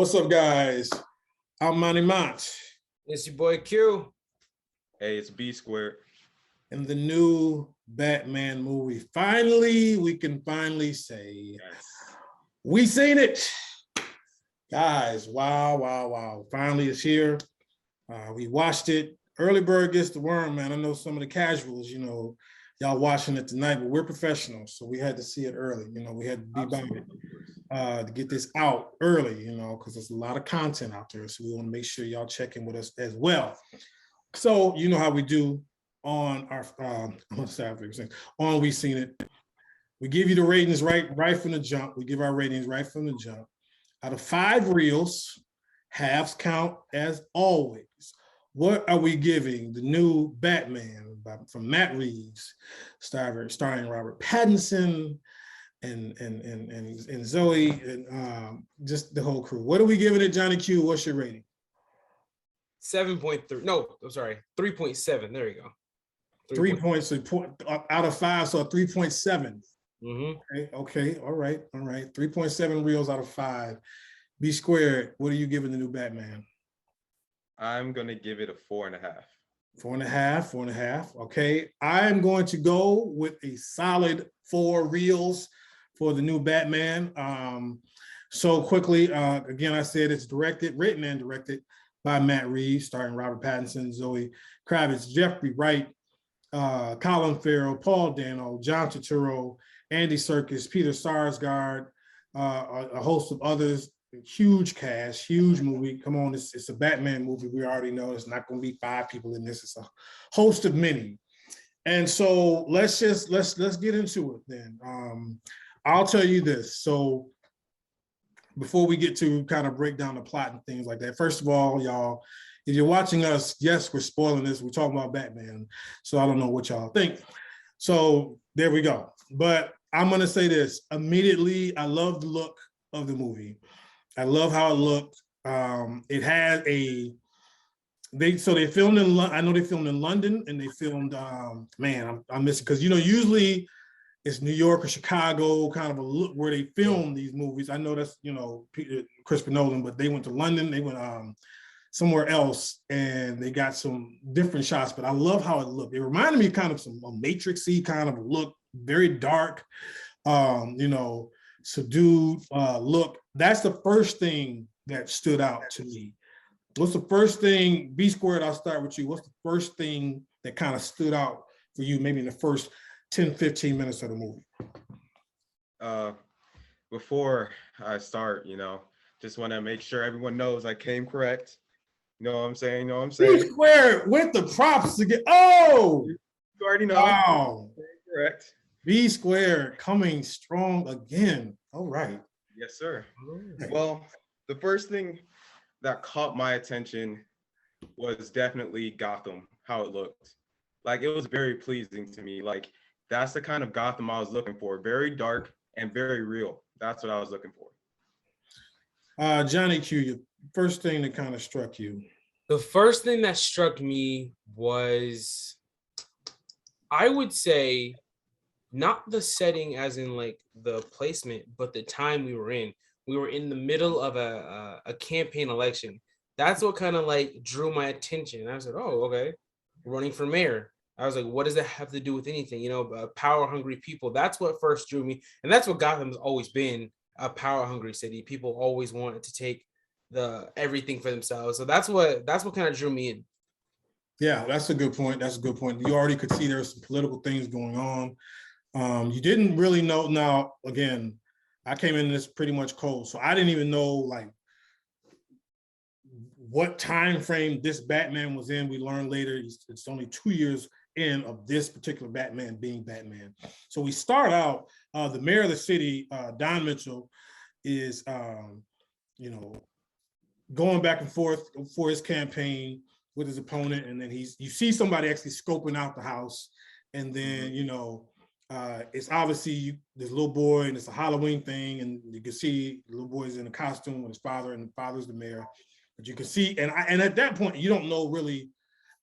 What's up, guys? I'm Monty Mont. It's your boy Q. Hey, it's B Squared. In the new Batman movie, finally, we can finally say, we seen it. Guys, wow. Finally, it's here. We watched it. Early bird gets the worm, man. I know some of the casuals, y'all watching it tonight, but we're professionals, so we had to see it early. We had to be by it to get this out early, because there's a lot of content out there. So we want to make sure y'all check in with us as well. So you know how we do on our on We Seen It. We give you the ratings right from the jump. We give our ratings right from the jump. Out of 5 reels, halves count as always. What are we giving the new Batman from Matt Reaves, starring Robert Pattinson and Zoe and just the whole crew? What are we giving it, Johnny Q? What's your rating? 7.3. No, I'm sorry, 3.7. There you go. 3 points out of 5, so 3.7. Okay, all right. 3.7 reels out of 5. B Squared, what are you giving the new Batman? I'm gonna give it a 4.5. 4.5. Okay, I'm going to go with a solid 4 reels for the new Batman. So quickly, again, I said it's written and directed by Matt Reaves, starring Robert Pattinson, Zoe Kravitz, Jeffrey Wright, Colin Farrell, Paul Dano, John Turturro, Andy Serkis, Peter Sarsgaard, a host of others. Huge cast, huge movie. Come on, it's a Batman movie. We already know it's not going to be 5 people in this. It's a host of many. And so let's get into it then. I'll tell you this. So before we get to kind of break down the plot and things like that, first of all, y'all, if you're watching us, yes, we're spoiling this. We're talking about Batman. So I don't know what y'all think. So there we go. But I'm going to say this. Immediately, I love the look of the movie. I love how it looked. It had they filmed in, I know they filmed in London, and they filmed, I'm missing, because, usually it's New York or Chicago, kind of a look where they film these movies. I know that's, Christopher Nolan, but they went to London, they went somewhere else, and they got some different shots, but I love how it looked. It reminded me kind of a Matrix-y kind of a look, very dark, subdued look. That's the first thing that stood out to me. What's the first thing, B Squared, I'll start with you. What's the first thing that kind of stood out for you, maybe in the first 10, 15 minutes of the movie? Before I start, just want to make sure everyone knows I came correct. You know what I'm saying? B Squared with the props to get, oh! You already know. Wow. Correct. B Squared coming strong again. All right. Yes, sir. Well, the first thing that caught my attention was definitely Gotham, how it looked. Like, it was very pleasing to me. Like, that's the kind of Gotham I was looking for. Very dark and very real. That's what I was looking for. Johnny Q, your first thing that kind of struck you. The first thing that struck me was, I would say, not the setting as in like the placement, but the time we were in. We were in the middle of a campaign election. That's what kind of like drew my attention. I was like, oh, okay, running for mayor. I was like, what does that have to do with anything? Power hungry people. That's what first drew me. And that's what Gotham's always been, a power hungry city. People always wanted to take everything for themselves. So that's what kind of drew me in. Yeah, that's a good point. You already could see there's some political things going on. You didn't really know. Now, again, I came in this pretty much cold, so I didn't even know like what time frame this Batman was in. We learned later it's only 2 years in of this particular Batman being Batman. So we start out, the mayor of the city, Don Mitchell, is going back and forth for his campaign with his opponent, and then you see somebody actually scoping out the house, and then it's obviously this little boy, and it's a Halloween thing, and you can see the little boy's in a costume with his father, and the father's the mayor. But you can see, and at that point, you don't know really.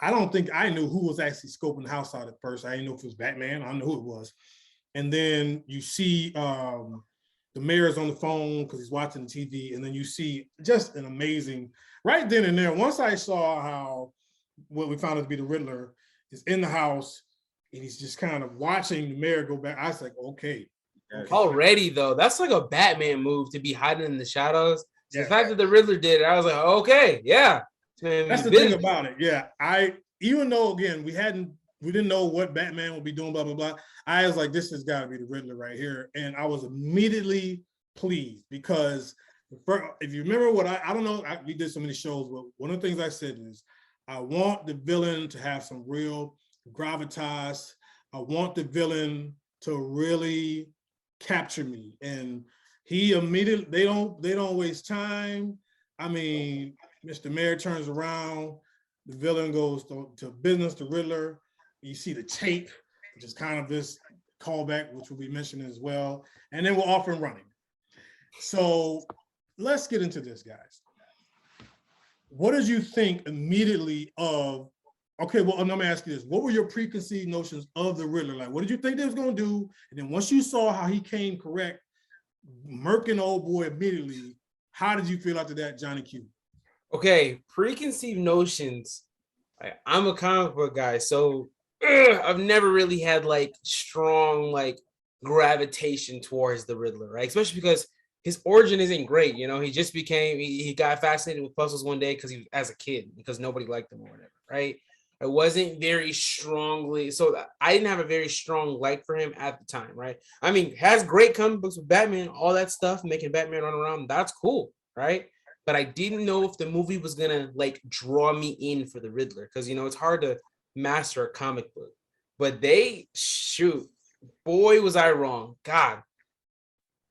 I don't think I knew who was actually scoping the house out at first. I didn't know if it was Batman. I didn't know who it was. And then you see the mayor's on the phone because he's watching the TV, and then you see just an amazing, right then and there. Once I saw how what we found out to be the Riddler is in the house, and he's just kind of watching the mayor go back, I was like, okay. Already though, that's like a Batman move to be hiding in the shadows. So Yeah. the fact that the Riddler did it, I was like, okay, yeah. That's the thing about it. Yeah, even though again we didn't know what Batman would be doing, blah blah blah. I was like, this has got to be the Riddler right here, and I was immediately pleased because if you remember what I don't know, we did so many shows, but one of the things I said is I want the villain to have some real gravitas. I want the villain to really capture me, and he immediately they don't waste time. I mean, Mr. Mayor turns around, the villain goes to business, the Riddler. You see the tape, which is kind of this callback, which will be mentioned as well. And then we're off and running. So let's get into this, guys. What did you think immediately of, okay, well, let me ask you this. What were your preconceived notions of the Riddler? Like, what did you think they was going to do? And then once you saw how he came correct, murking old boy immediately, how did you feel after that, Johnny Q? Okay, preconceived notions. I'm a comic book guy, so I've never really had like strong like gravitation towards the Riddler, right? Especially because his origin isn't great. You know, he just became he got fascinated with puzzles one day because he was as a kid because nobody liked him or whatever, right? I wasn't very strongly, so I didn't have a very strong like for him at the time, right? I mean, has great comic books with Batman, all that stuff, making Batman run around, that's cool, right? But I didn't know if the movie was gonna like draw me in for the Riddler because you know it's hard to master a comic book. But boy was I wrong. God.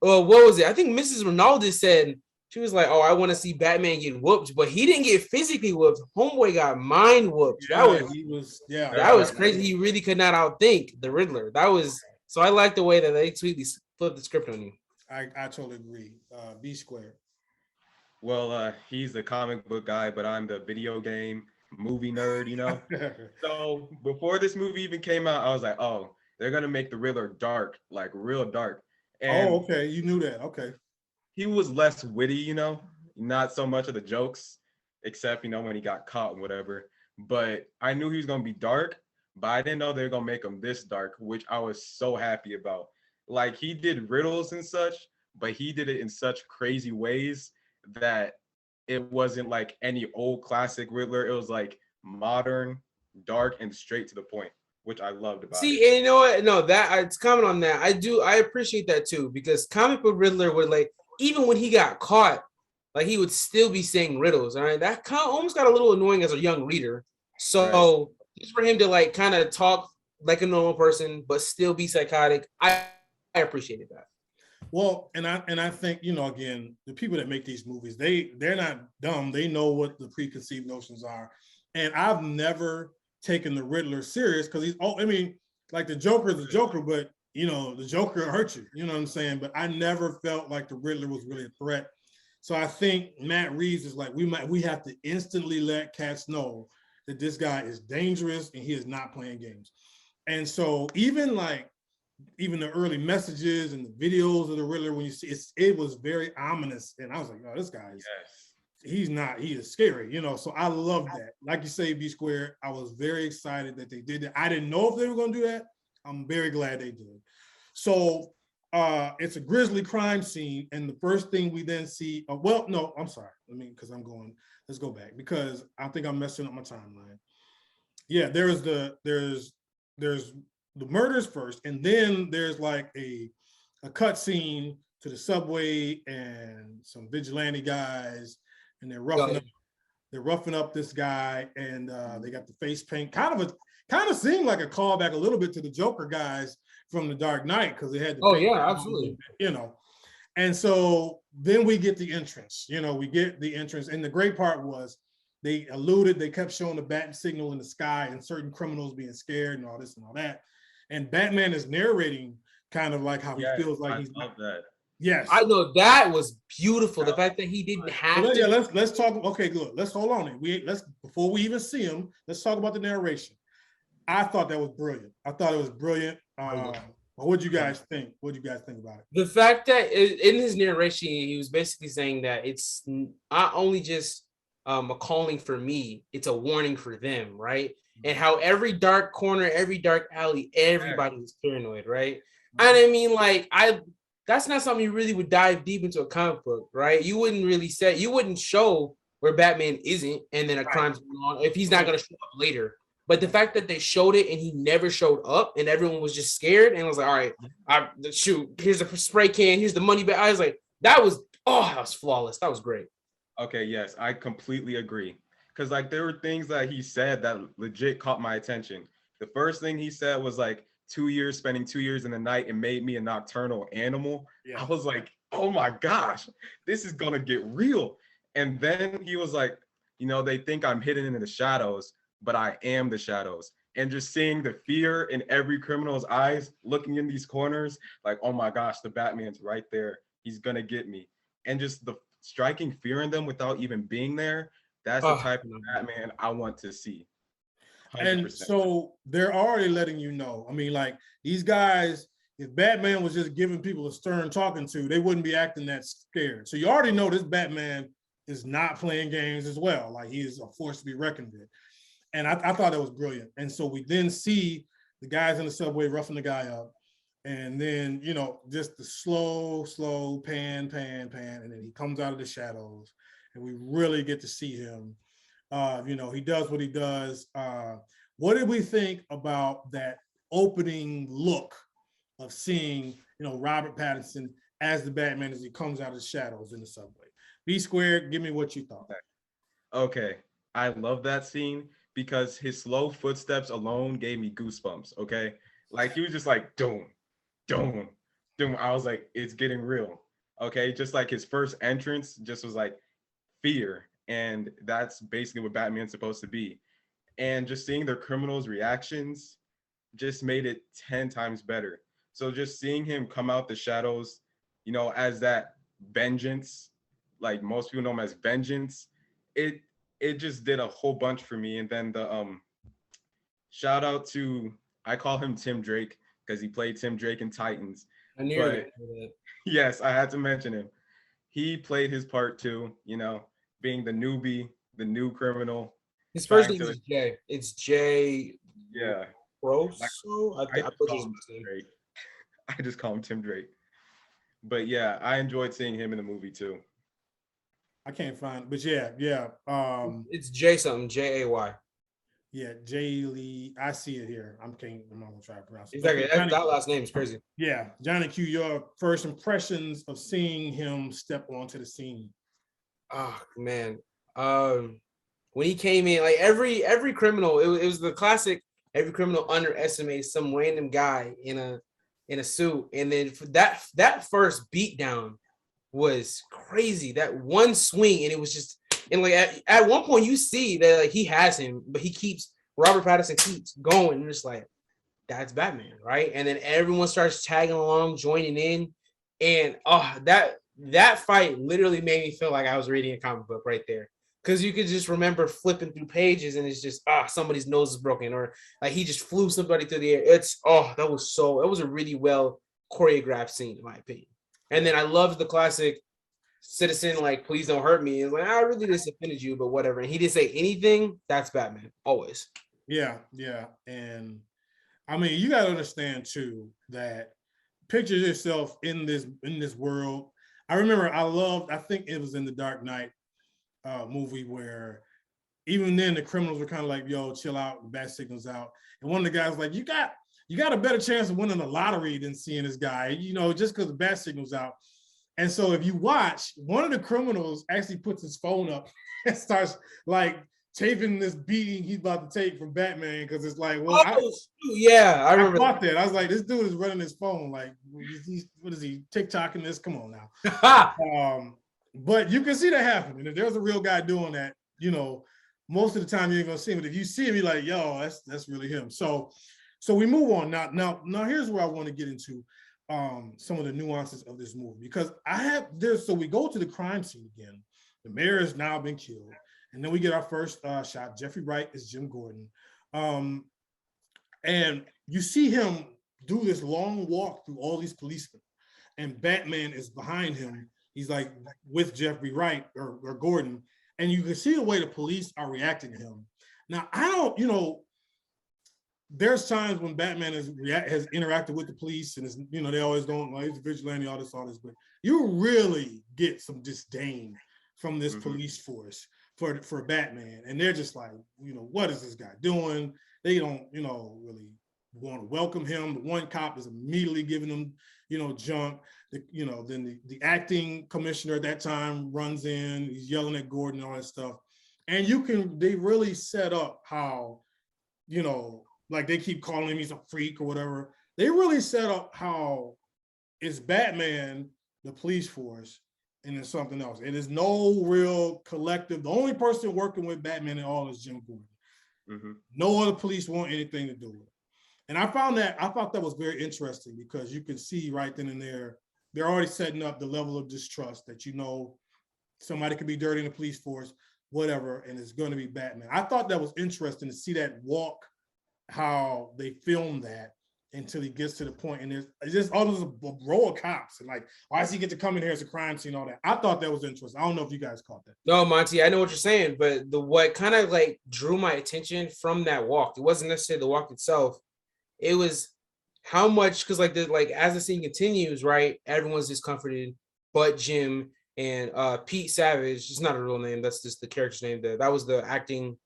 Oh, what was it? I think Mrs. Ronaldo said she was like, "Oh, I want to see Batman get whooped," but he didn't get physically whooped. Homeboy got mind whooped. Yeah, that was crazy. He really could not outthink the Riddler. So I like the way that they sweetly flipped the script on you. I totally agree. B squared. Well, he's the comic book guy, but I'm the video game movie nerd, you know? So before this movie even came out, I was like, oh, they're going to make the Riddler dark, like real dark. And okay. You knew that. Okay. He was less witty, you know, not so much of the jokes, except, you know, when he got caught and whatever. But I knew he was going to be dark, but I didn't know they were going to make him this dark, which I was so happy about. Like, he did riddles and such, but he did it in such crazy ways that it wasn't like any old classic Riddler. It was like modern, dark, and straight to the point, which I loved about it. See, and you know what? No, it's comment on that. I appreciate that too, because comic book Riddler would like, even when he got caught, like he would still be saying riddles. All right, that kind of almost got a little annoying as a young reader. So just for him to like kind of talk like a normal person, but still be psychotic, I appreciated that. Well, and I think, you know, again, the people that make these movies, they're not dumb. They know what the preconceived notions are. And I've never taken the Riddler serious because like the Joker is the Joker, but you know, the Joker hurt you, you know what I'm saying? But I never felt like the Riddler was really a threat. So I think Matt Reaves is like, we have to instantly let cats know that this guy is dangerous and he is not playing games. And so even the early messages and the videos of the Riddler, when you see it was very ominous. And I was like, oh, this guy he is scary, you know? So I love that. Like you say, B Squared, I was very excited that they did that. I didn't know if they were going to do that. I'm very glad they did. So it's a grisly crime scene. And the first thing we then see, I'm sorry. Let's go back because I think I'm messing up my timeline. Yeah, there's the murders first, and then there's like a cut scene to the subway and some vigilante guys, and they're roughing up this guy, and they got the face paint. Kind of seemed like a callback a little bit to the Joker guys from The Dark Knight because they had absolutely, you know. And so then we get the entrance. You know, we get the entrance, and the great part was they kept showing the bat signal in the sky and certain criminals being scared and all this and all that. And Batman is narrating kind of like how he feels like he's love that. Yes, I know that was beautiful. The fact that he didn't have to. Yeah, let's talk. Okay, good. Let's hold on. Before we even see him, let's talk about the narration. I thought that was brilliant. I thought it was brilliant. Or what do you guys think? What do you guys think about it? The fact that in his narration, he was basically saying that it's not only just a calling for me, it's a warning for them, right? And how every dark corner, every dark alley, everybody is paranoid, right? And I mean, like, that's not something you really would dive deep into a comic book, right? You wouldn't show where Batman isn't, and then a crime's going on if he's not going to show up later. But the fact that they showed it and he never showed up, and everyone was just scared, and was like, "All right, shoot, here's a spray can, here's the money bag." I was like, that was flawless. That was great. Okay, yes, I completely agree. Because like there were things that he said that legit caught my attention. The first thing he said was like 2 years, spending 2 years in the night, and made me a nocturnal animal. Yeah. I was like, oh my gosh, this is gonna get real. And then he was like, you know, they think I'm hidden in the shadows, but I am the shadows. And just seeing the fear in every criminal's eyes, looking in these corners, like, oh my gosh, the Batman's right there. He's gonna get me. And just the striking fear in them without even being there. That's the type of Batman I want to see. 100%. And so they're already letting you know. I mean, like these guys, if Batman was just giving people a stern talking to, they wouldn't be acting that scared. So you already know this Batman is not playing games as well. Like he is a force to be reckoned with. And I thought that was brilliant. And so we then see the guys in the subway roughing the guy up. And then, you know, just the slow pan. And then he comes out of the shadows and we really get to see him. You know, he does what he does. What did we think about that opening look of seeing, you know, Robert Pattinson as the Batman as he comes out of the shadows in the subway? B Squared, give me what you thought. Okay, I love that scene because his slow footsteps alone gave me goosebumps, okay? Like he was just like, doom. I was like, it's getting real, okay? Just like his first entrance just was like fear. And that's basically what Batman's supposed to be. And just seeing their criminals' reactions just made it 10 times better. So just seeing him come out the shadows, you know, as that vengeance, like most people know him as vengeance, it just did a whole bunch for me. And then the shout out to, I call him Tim Drake because he played Tim Drake in Titans. I knew that. Yes, I had to mention him. He played his part too, you know, being the newbie, the new criminal. His first name is Jay. It's Jay. Yeah. Rosso? I just call him Tim Drake. But yeah, I enjoyed seeing him in the movie too. I can't find, but yeah. It's Jay something, Jay. Yeah, Jay Lee. I see it here. I'm not gonna try to pronounce it. Exactly. That last name is crazy. Yeah, Johnny Q. Your first impressions of seeing him step onto the scene. Oh man, when he came in, like every criminal, it was the classic. Every criminal underestimates some random guy in a suit, and then for that first beatdown was crazy. That one swing, and it was just, and like at one point you see that like he has him, but Robert Pattinson keeps going, and it's like that's Batman, right? And then everyone starts tagging along, joining in, and that fight literally made me feel like I was reading a comic book right there. Because you could just remember flipping through pages and it's just, somebody's nose is broken, or like he just flew somebody through the air. That was a really well choreographed scene, in my opinion. And then I loved the classic citizen, like, please don't hurt me. And like, I really disappointed you, but whatever. And he didn't say anything. That's Batman, always. Yeah. And I mean, you got to understand too, that picture yourself in this world. I remember I think it was in the Dark Knight movie where even then the criminals were kind of like, yo, chill out, the bat signal's out. And one of the guys was like, you got a better chance of winning the lottery than seeing this guy, you know, just because the bat signal's out. And so if you watch, one of the criminals actually puts his phone up and starts like taping this beating he's about to take from Batman, because it's like, well, I remember that. I was like, this dude is running his phone. Like, what is he, TikToking this? Come on now. But you can see that happening. If there's a real guy doing that, you know, most of the time you ain't gonna see him. But if you see him, you're like, yo, that's really him. So we move on. Now here's where I want to get into some of the nuances of this movie, because so we go to the crime scene again. The mayor has now been killed. And then we get our first shot. Jeffrey Wright is Jim Gordon. And you see him do this long walk through all these policemen, and Batman is behind him. He's like with Jeffrey Wright or Gordon, and you can see the way the police are reacting to him. Now, I don't, there's times when Batman has interacted with the police, and they always don't like he's a vigilante, all this, but you really get some disdain from this police force for Batman, and they're just like, what is this guy doing? They don't, really want to welcome him. The one cop is immediately giving him, junk. Then the acting commissioner at that time runs in, he's yelling at Gordon and all that stuff, and they really set up how, like they keep calling him he's a freak or whatever. They really set up how it's Batman, the police force, and then something else. It is no real collective. The only person working with Batman at all is Jim Gordon. No other police want anything to do with it. And I thought that was very interesting because you can see right then and there, they're already setting up the level of distrust that somebody could be dirty in the police force, whatever, and it's going to be Batman. I thought that was interesting to see that walk, how they filmed that until he gets to the point, and there's just all those row of cops, and like, why does he get to come in here as a crime scene, all that. I thought that was interesting. I don't know if you guys caught that. No, Monty, I know what you're saying, but what kind of like drew my attention from that walk, it wasn't necessarily the walk itself. It was how much, because as the scene continues, right, everyone's discomforted, but Jim and Pete Savage, it's not a real name, that's just the character's name. That was the acting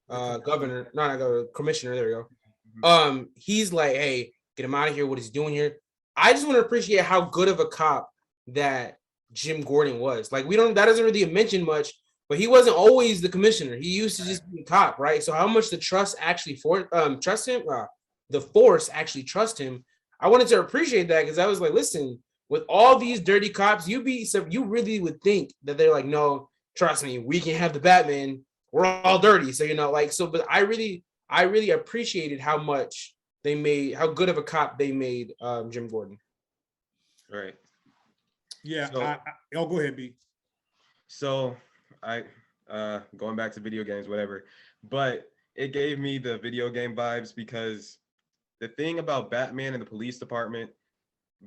governor, not commissioner. There we go. He's like, hey, get him out of here. What is he doing here? I just want to appreciate how good of a cop that Jim Gordon was. Like, that doesn't really mention much, but he wasn't always the commissioner. He used to just be a cop, right? So how much the trust actually trust him, the force actually trust him. I wanted to appreciate that because I was like, listen, with all these dirty cops, you really would think that they're like, no, trust me, we can have the Batman. We're all dirty. So, but I really appreciated how much how good of a cop they made Jim Gordon. Right. Yeah. So, go ahead, B. So going back to video games, whatever, but it gave me the video game vibes because the thing about Batman and the police department,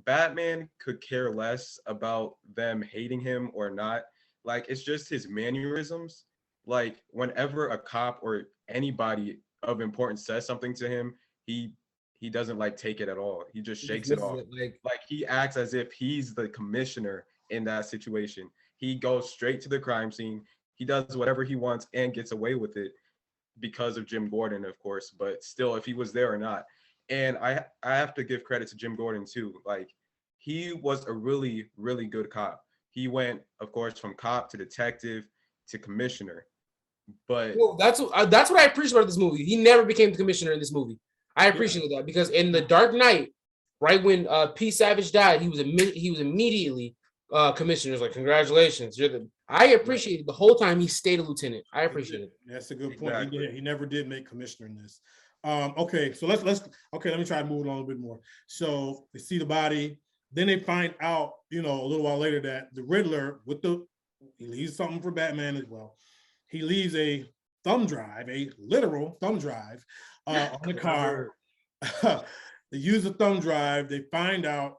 Batman could care less about them hating him or not. Like, it's just his mannerisms. Like, whenever a cop or anybody of importance says something to him, he doesn't take it at all. He just shakes it off. Like he acts as if he's the commissioner in that situation. He goes straight to the crime scene. He does whatever he wants and gets away with it because of Jim Gordon, of course, but still, if he was there or not. And I have to give credit to Jim Gordon too. Like, he was a really, really good cop. He went, of course, from cop to detective to commissioner. But that's what I appreciate about this movie. He never became the commissioner in this movie. I appreciate that because in The Dark Knight, right when Pete Savage died, he was immediately commissioner. Like, congratulations, I appreciated the whole time he stayed a lieutenant. I appreciate it. That's a good point. Exactly. He never did make commissioner in this. Okay, so let me try to move along a bit more. So they see the body, then they find out, a little while later that the Riddler he leaves something for Batman as well. He leaves a thumb drive, a literal thumb drive on the car. They use the thumb drive. They find out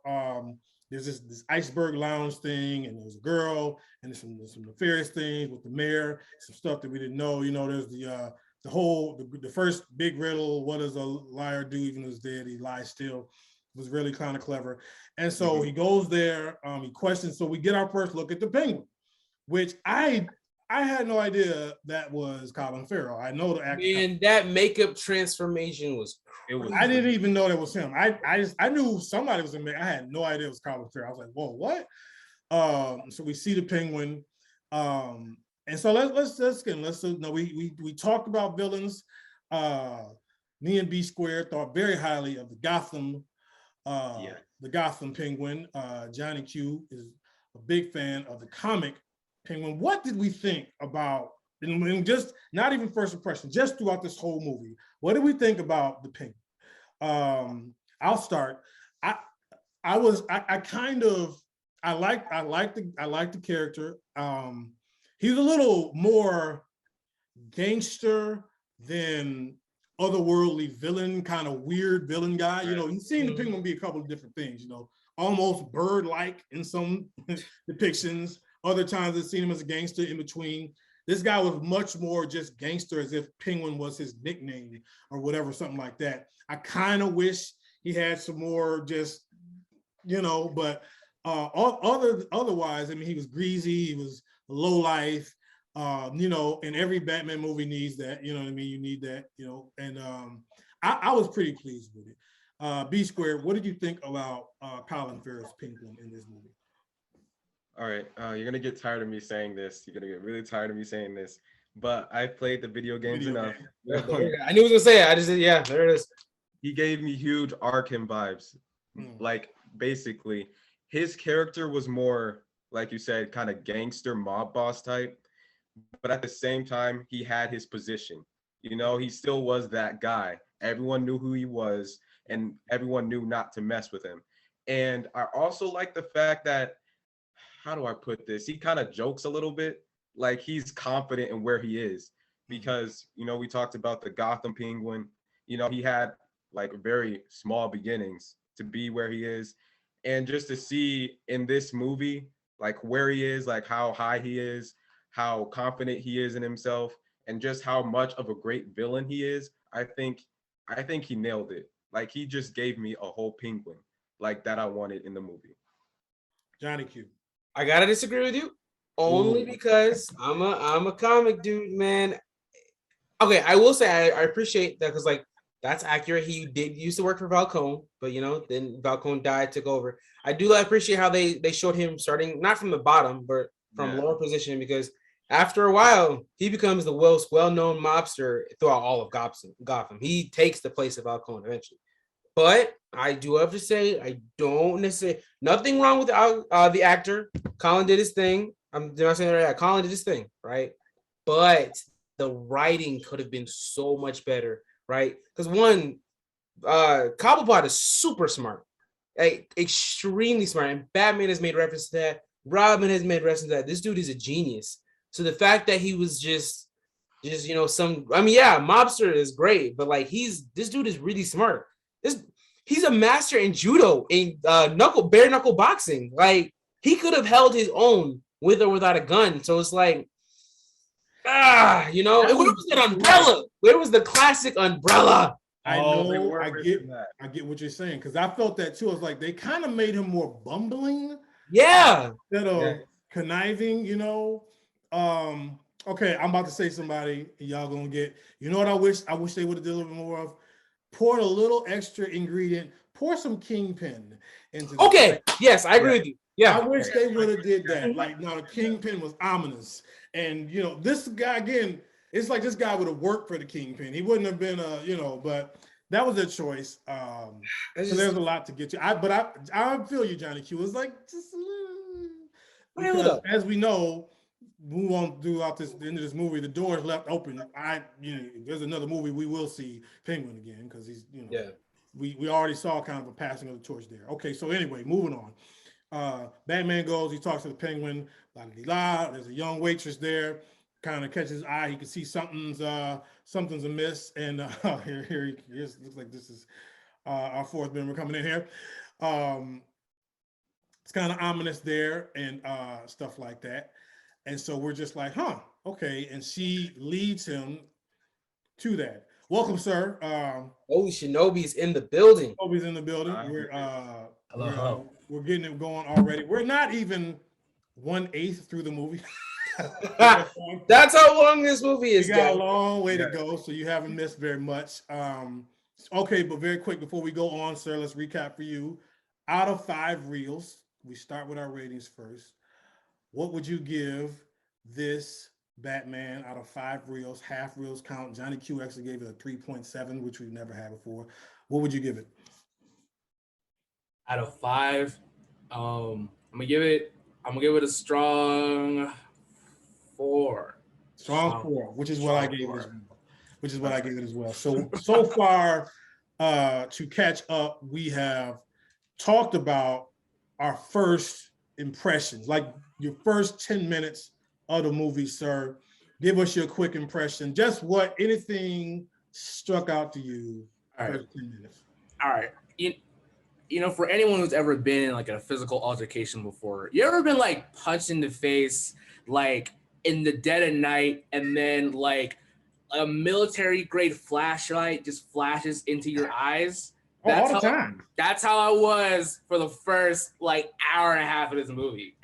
there's this iceberg lounge thing, and there's a girl, and there's some nefarious things with the mayor, some stuff that we didn't know. There's the first big riddle, what does a liar do even though he's dead? He lies still. It was really kind of clever. And so he goes there, he questions. So we get our first look at the Penguin, which I had no idea that was Colin Farrell. I know the actor. And that makeup transformation was crazy. I didn't even know that was him. I knew somebody was in there. I had no idea it was Colin Farrell. I was like, whoa, what? So we see the Penguin. And so we talked about villains. Me and B Squared thought very highly of the Gotham Penguin. Johnny Q is a big fan of the comic Penguin. What did we think about, and just not even first impression, just throughout this whole movie? What did we think about the Penguin? I'll start. I like the character. He's a little more gangster than otherworldly villain, kind of weird villain guy. You know, you've seen the Penguin be a couple of different things, you know, almost bird-like in some depictions. Other times I've seen him as a gangster in between. This guy was much more just gangster, as if Penguin was his nickname or whatever, something like that. I kind of wish he had some more just, you know, but otherwise, I mean, he was greasy, he was low life, you know, and every Batman movie needs that, you know what I mean? You need that, you know, and I was pretty pleased with it. B Squared, what did you think about Colin Farrell's Penguin in this movie? All right, you're gonna get tired of me saying this. You're gonna get really tired of me saying this, but I played the video games enough. I knew he was gonna say it. I just said, yeah, there it is. He gave me huge Arkham vibes. Like, basically, his character was more, like you said, kind of gangster mob boss type, but at the same time, he had his position. You know, he still was that guy. Everyone knew who he was, and everyone knew not to mess with him. And I also like the fact that, how do I put this? He kind of jokes a little bit, like he's confident in where he is, because, you know, we talked about the Gotham Penguin. You know, he had like very small beginnings to be where he is. And just to see in this movie, like where he is, like how high he is, how confident he is in himself, and just how much of a great villain he is, I think he nailed it. Like, he just gave me a whole Penguin like that I wanted in the movie. Johnny Q. I gotta disagree with you, only because I'm a comic dude, man. Okay, I will say I appreciate that, because like that's accurate. He did used to work for Falcone, but you know, then Falcone died, took over. I do appreciate how they showed him starting not from the bottom, but from lower position, because after a while he becomes the well-known mobster throughout all of Gotham. He takes the place of Falcone eventually. But I do have to say, I don't necessarily, nothing wrong with the actor. Colin did his thing. I'm not saying that. Colin did his thing, right? But the writing could have been so much better, right? Because one, Cobblepot is super smart, like extremely smart, and Batman has made reference to that. Robin has made reference to that. This dude is a genius. So the fact that he was just you know, mobster is great, but like this dude is really smart. He's a master in judo, in bare knuckle boxing. Like, he could have held his own with or without a gun. So it's like, you know, where was that umbrella? Where was the classic umbrella? I get what you're saying, because I felt that too. I was like, they kind of made him more bumbling. Yeah. Instead of conniving, you know. Okay, I'm about to say somebody, y'all gonna get, you know what I wish they would have did a little bit more of? Poured a little extra ingredient, pour some Kingpin into this. Okay, yes, I agree with you. Yeah, I wish they would have did that. Like, now the Kingpin was ominous, and you know, this guy again, it's like this guy would have worked for the Kingpin. He wouldn't have been you know, but that was a choice. So there's a lot to get to. I feel you, Johnny Q. It's like just because, as we know, move on throughout the end of this movie, the door is left open. There's another movie we will see Penguin again, because he's, you know, we already saw kind of a passing of the torch there. Okay, so anyway, moving on. Batman goes, he talks to the Penguin, there's a young waitress there, kind of catches his eye. He can see something's amiss, and here he is. Looks like this is our fourth member coming in here. It's kind of ominous there, and stuff like that. And so we're just like, okay. And she leads him to that. Welcome, sir. Shinobi's in the building. Shinobi's in the building. We're getting it going already. We're not even 1/8 through the movie. That's how long this movie is. You got a long way to go, so you haven't missed very much. Okay, but very quick before we go on, sir, let's recap for you. Out of 5 reels, we start with our ratings first. What would you give this Batman out of 5 reels, half reels count? Johnny Q actually gave it a 3.7, which we've never had before. What would you give it? Out of 5, I'm gonna give it a strong 4. Strong 4, which is what I gave it as well. Which is what I gave it as well. So far, to catch up, we have talked about our first impressions, like your first 10 minutes of the movie, sir. Give us your quick impression. Just anything struck out to you All right. first 10 minutes? All right. You know, for anyone who's ever been in like a physical altercation before, you ever been like punched in the face, like in the dead of night, and then like a military grade flashlight just flashes into your eyes? All the time. That's how I was for the first like hour and a half of this movie.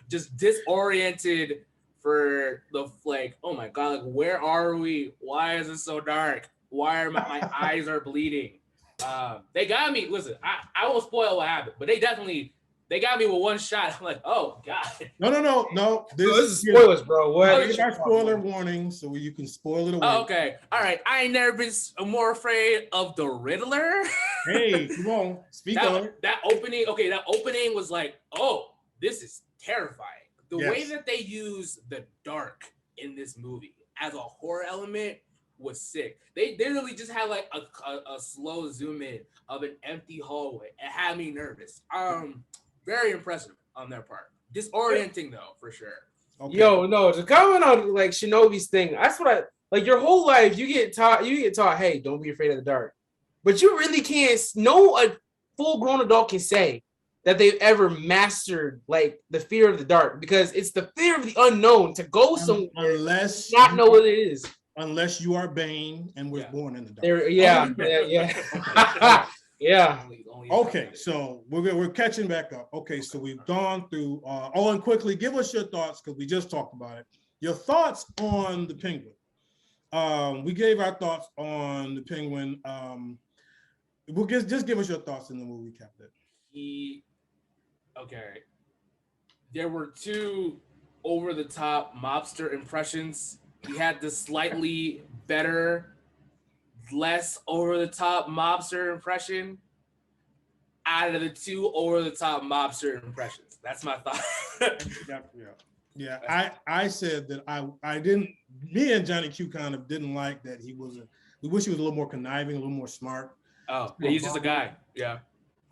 Just disoriented for the like, oh my god, like where are we? Why is it so dark? Why are my eyes are bleeding? They got me. Listen, I won't spoil what happened, but they got me with one shot. I'm like, oh god. No. This is spoilers, bro. What? Give our spoiler warning so you can spoil it away. Oh, okay, all right. I ain't never been more afraid of the Riddler. Hey, come on, speak on it. That opening. Okay, that opening was like, oh, this is terrifying. The way Yes. that they use the dark in this movie as a horror element was sick. They literally just had like a slow zoom in of an empty hallway. It had me nervous. Very impressive on their part. Disorienting though, for sure. Okay. Yo, no, to comment on like Shinobi's thing, that's what I like. Your whole life, you get taught, hey, don't be afraid of the dark. But you really can't. A full-grown adult can say that they've ever mastered like the fear of the dark, because it's the fear of the unknown to go somewhere unless not know what it is. Unless you are Bane and was born in the dark. Yeah. Yeah. Okay, so we're catching back up. Okay, so we've gone through. And quickly, give us your thoughts because we just talked about it. Your thoughts on the Penguin. We gave our thoughts on the Penguin. We'll just give us your thoughts in the movie, Captain. Okay. There were two over-the-top mobster impressions. He had the slightly better, less over-the-top mobster impression out of the two over-the-top mobster impressions. That's my thought. Yeah. I said that I didn't. Me and Johnny Q kind of didn't like that he wasn't. We wish he was a little more conniving, a little more smart. Oh, he's just a guy. Yeah.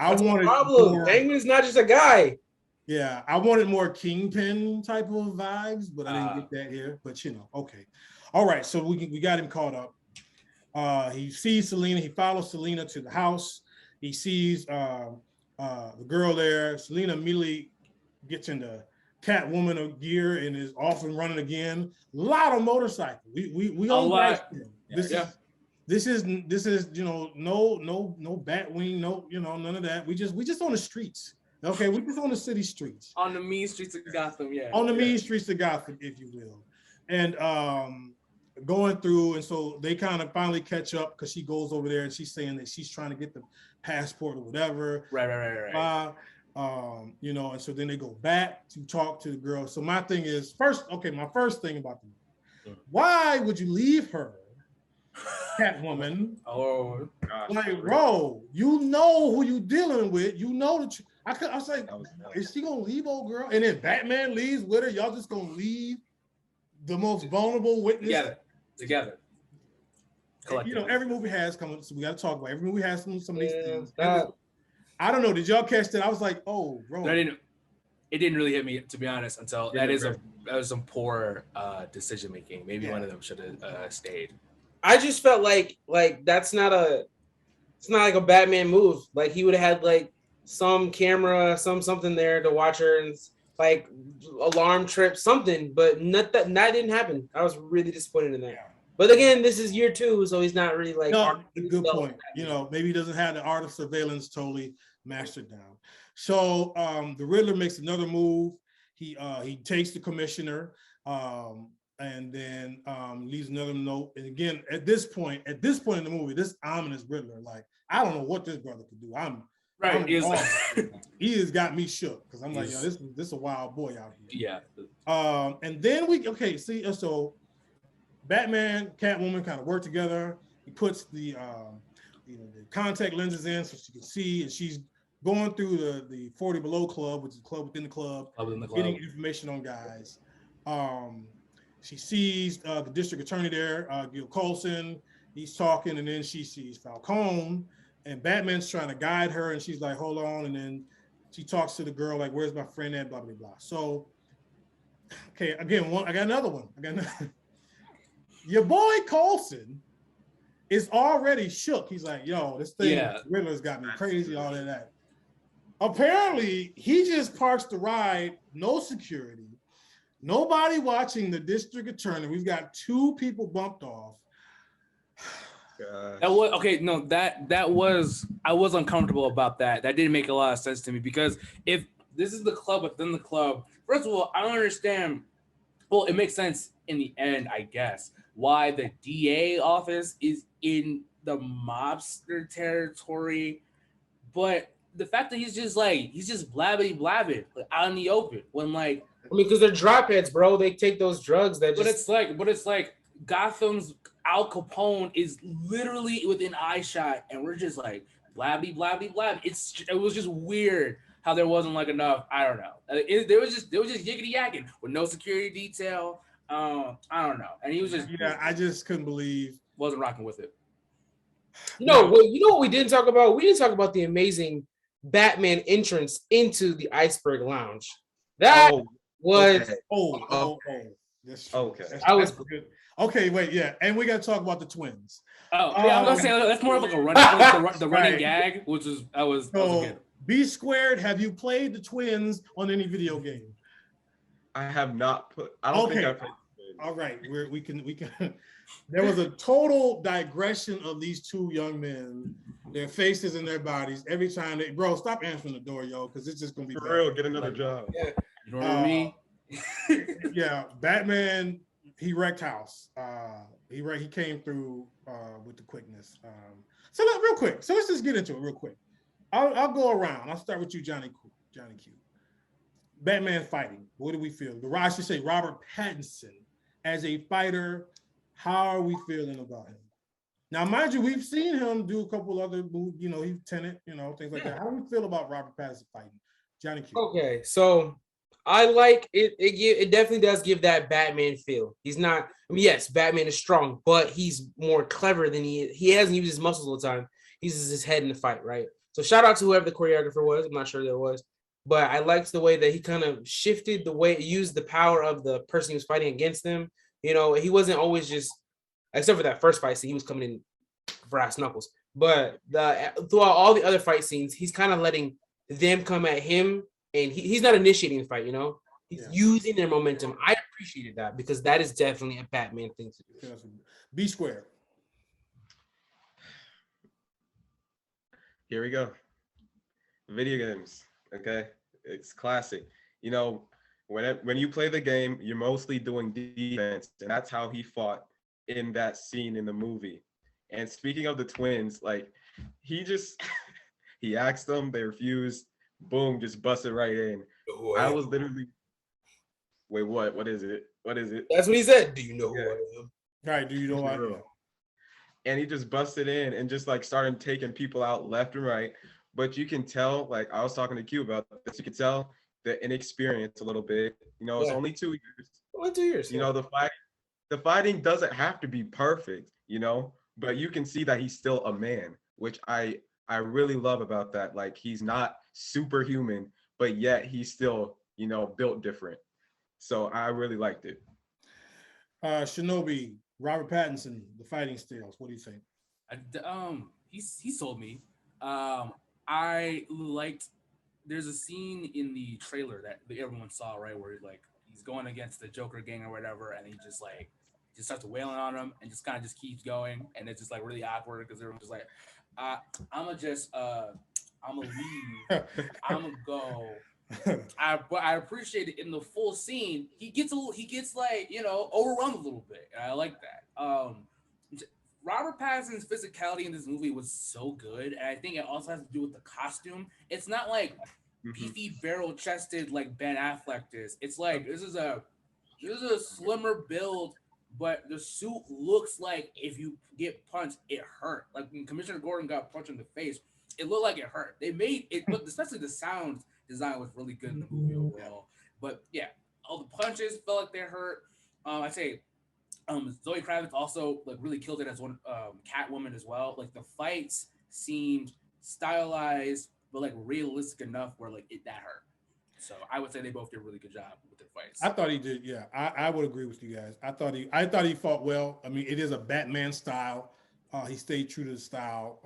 I wanted Problem. Penguin's not just a guy. Yeah, I wanted more Kingpin type of vibes, but I didn't get that here. But okay. All right, so we got him caught up. He sees Selina. He follows Selina to the house. He sees the girl there. Selina immediately gets into Catwoman gear and is off and running again. A lot of motorcycles. We all like this is no Batwing, none of that. We just on the streets. Okay, we just on the city streets. On the mean streets of Gotham, yeah. On the mean streets of Gotham, if you will. And going through, and so they kind of finally catch up because she goes over there and she's saying that she's trying to get the passport or whatever. Right. And so then they go back to talk to the girl. So my thing is, my first thing about the movie, why would you leave her, Catwoman? Oh, gosh, like, bro, you know who you dealing with. You know that I was like, is she gonna leave old girl? And then Batman leaves with her. Y'all just gonna leave the most vulnerable witness together. Every movie has come. So we got to talk about. Every movie has some of these things. I don't know. Did y'all catch that? I was like, oh, bro. It didn't really hit me, to be honest, until that was some poor decision making. Maybe one of them should have stayed. I just felt like it's not like a Batman move. Like he would have had like some camera, something there to watch her and like alarm trip, something, but that didn't happen. I was really disappointed in that. But again, this is year 2, so he's not really like. No, good point. Maybe he doesn't have the art of surveillance totally mastered down. So the Riddler makes another move. He takes the commissioner and then leaves another note. And again, at this point in the movie, this ominous Riddler, like I don't know what this brother could do. He has got me shook because I'm like, this is a wild boy out here. Yeah. And then so Batman, Catwoman kind of work together. He puts the contact lenses in so she can see, and she's going through the 40 Below Club, which is a club within the club, getting information on guys. She sees the district attorney there, Gil Coulson. He's talking, and then she sees Falcone, and Batman's trying to guide her, and she's like, hold on, and then she talks to the girl like, where's my friend at, blah, blah, blah. So, okay, again, I got another one. Your boy Coulson is already shook. He's like, yo, this thing, Yeah. Riddler's got me crazy, all of that. Apparently, he just parks the ride, no security, nobody watching the district attorney. We've got 2 people bumped off. That was okay. No, that was I was uncomfortable about that. That didn't make a lot of sense to me because if this is the club within the club, first of all, I don't understand. Well, it makes sense in the end, I guess, why the DA office is in the mobster territory, but the fact that he's just blabbity blabbing like, out in the open when like I mean, because they're drop heads, bro. They take those drugs that but just. it's like Gotham's Al Capone is literally within eyeshot, and we're just like blabbity blabbity blab. It was just weird how there wasn't like enough. I don't know. There was just yickety yakking with no security detail. I don't know, and he was just I just couldn't believe wasn't rocking with it. No, well, you know what we didn't talk about? We didn't talk about the amazing Batman entrance into the Iceberg Lounge. That was okay. That's Okay. That's good. Okay, wait, yeah, and we got to talk about the twins. Oh, yeah, I'm gonna say that's more of like a running the running Right. gag, which is that was So, good. B Squared, have you played the twins on any video game? I have not put. I don't think Okay. I've played. All right, we can. There was a total digression of these 2 young men, their faces and their bodies. Every time they, bro, stop answering the door, yo, because it's just gonna be For bad. real, get another job. You know what I mean? Yeah, Batman, he wrecked house. He came through with the quickness. So real quick. So let's just get into it real quick. I'll go around. I'll start with you, Johnny Q. Batman fighting. What do we feel? I should say Robert Pattinson as a fighter. How are we feeling about him? Now, mind you, we've seen him do a couple other movies. You know, he's Tenet. You know, things like that. How do we feel about Robert Pattinson fighting? Johnny Q. Okay, so I like it. It definitely does give that Batman feel. He's not. I mean, yes, Batman is strong, but he's more clever than he is. He hasn't used his muscles all the time. He uses his head in the fight, right? So shout out to whoever the choreographer was. I'm not sure that was, but I liked the way that he kind of shifted the way, used the power of the person he was fighting against him. You know, he wasn't always just, except for that first fight scene, he was coming in brass knuckles. But throughout all the other fight scenes, he's kind of letting them come at him, and he's not initiating the fight. You know, he's using their momentum. I appreciated that because that is definitely a Batman thing to do. B Square. Here we go. Video games. Okay, it's classic. You know, when you play the game, you're mostly doing defense, and that's how he fought in that scene in the movie. And speaking of the twins, like he asked them, they refused. Boom, just busted right in. I was literally, wait, what? What is it? What is it? That's what he said. Do you know who I am? Right. Do you know who I am? And he just busted in and just like started taking people out left and right. But you can tell, like I was talking to Q about this, you can tell the inexperience a little bit. You know, it's only 2 years. Only 2 years. You know, the fighting doesn't have to be perfect, you know, but you can see that he's still a man, which I really love about that. Like he's not superhuman, but yet he's still, you know, built different. So I really liked it. Shinobi, Robert Pattinson, the fighting styles. What do you think? He sold me. I liked. There's a scene in the trailer that everyone saw, right, where he's going against the Joker gang or whatever, and he just starts wailing on him and just kind of just keeps going, and it's just like really awkward because everyone's just like, I'm gonna leave, I'm gonna go. But I appreciate it in the full scene. He gets like, you know, overwhelmed a little bit, and I like that. Robert Pattinson's physicality in this movie was so good, and I think it also has to do with the costume. It's not like beefy, barrel-chested like Ben Affleck is. It's like this is a slimmer build, but the suit looks like if you get punched, it hurt. Like when Commissioner Gordon got punched in the face, it looked like it hurt. They made it look, especially the sound design was really good in the movie overall. But yeah, all the punches felt like they hurt. I say. Zoe Kravitz also like really killed it as one Catwoman as well. Like the fights seemed stylized, but like realistic enough where like that hurt. So I would say they both did a really good job with their fights. I thought he did. Yeah, I would agree with you guys. I thought he fought well. I mean, it is a Batman style He stayed true to the style.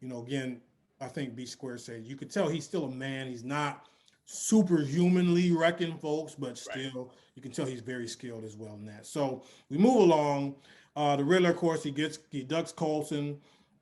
Again, I think B Square said you could tell he's still a man. He's not superhumanly wrecking folks, but still you can tell he's very skilled as well in that. So we move along. The Riddler, of course, he ducks Coulson.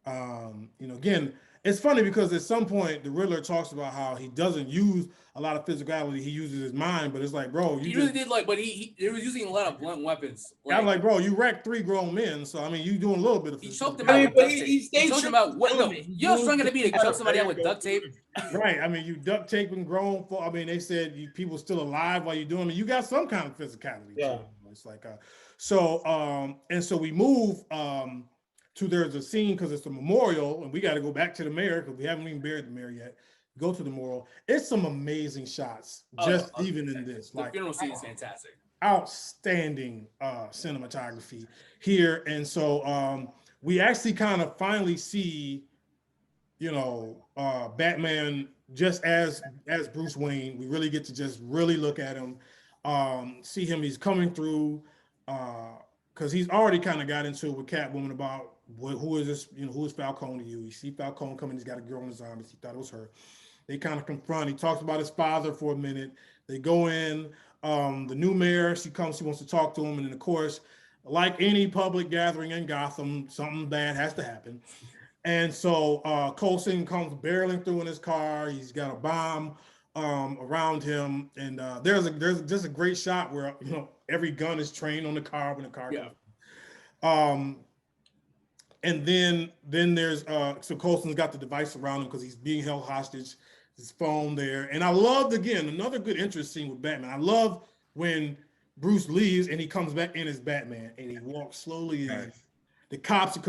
Again, it's funny because at some point the Riddler talks about how he doesn't use a lot of physicality. He uses his mind, but it's like, bro, he really did but he was using a lot of blunt weapons. I'm like, bro, you wrecked 3 grown men, so I mean, you doing a little bit of. He choked him out with duct tape. He choked him out. You know how strong it'd be to choke somebody out with duct tape? Right. I mean, you duct taping grown. I mean, they said people still alive while you're doing it. You got some kind of physicality. Yeah. It's like, and so we move there's a scene because it's a memorial, and we got to go back to the mayor because we haven't even buried the mayor yet. Go to the memorial. It's some amazing shots, even in this. The funeral scene is fantastic. Outstanding cinematography here, and so we actually kind of finally see, Batman just as Bruce Wayne. We really get to just really look at him, see him. He's coming through because he's already kind of got into it with Catwoman about who is this, who is Falcone to you? You see Falcone coming, he's got a girl in his arms. He thought it was her. They kind of confront. He talks about his father for a minute. They go in. The new mayor, she comes, she wants to talk to him. And then, of course, like any public gathering in Gotham, something bad has to happen. And so Coulson comes barreling through in his car. He's got a bomb around him. And there's just a great shot where, every gun is trained on the car when the car comes. And then there's, so Coulson's got the device around him because he's being held hostage. His phone there. And I loved, again, another good interest scene with Batman. I love when Bruce leaves and he comes back in as Batman and he walks slowly in. The cops have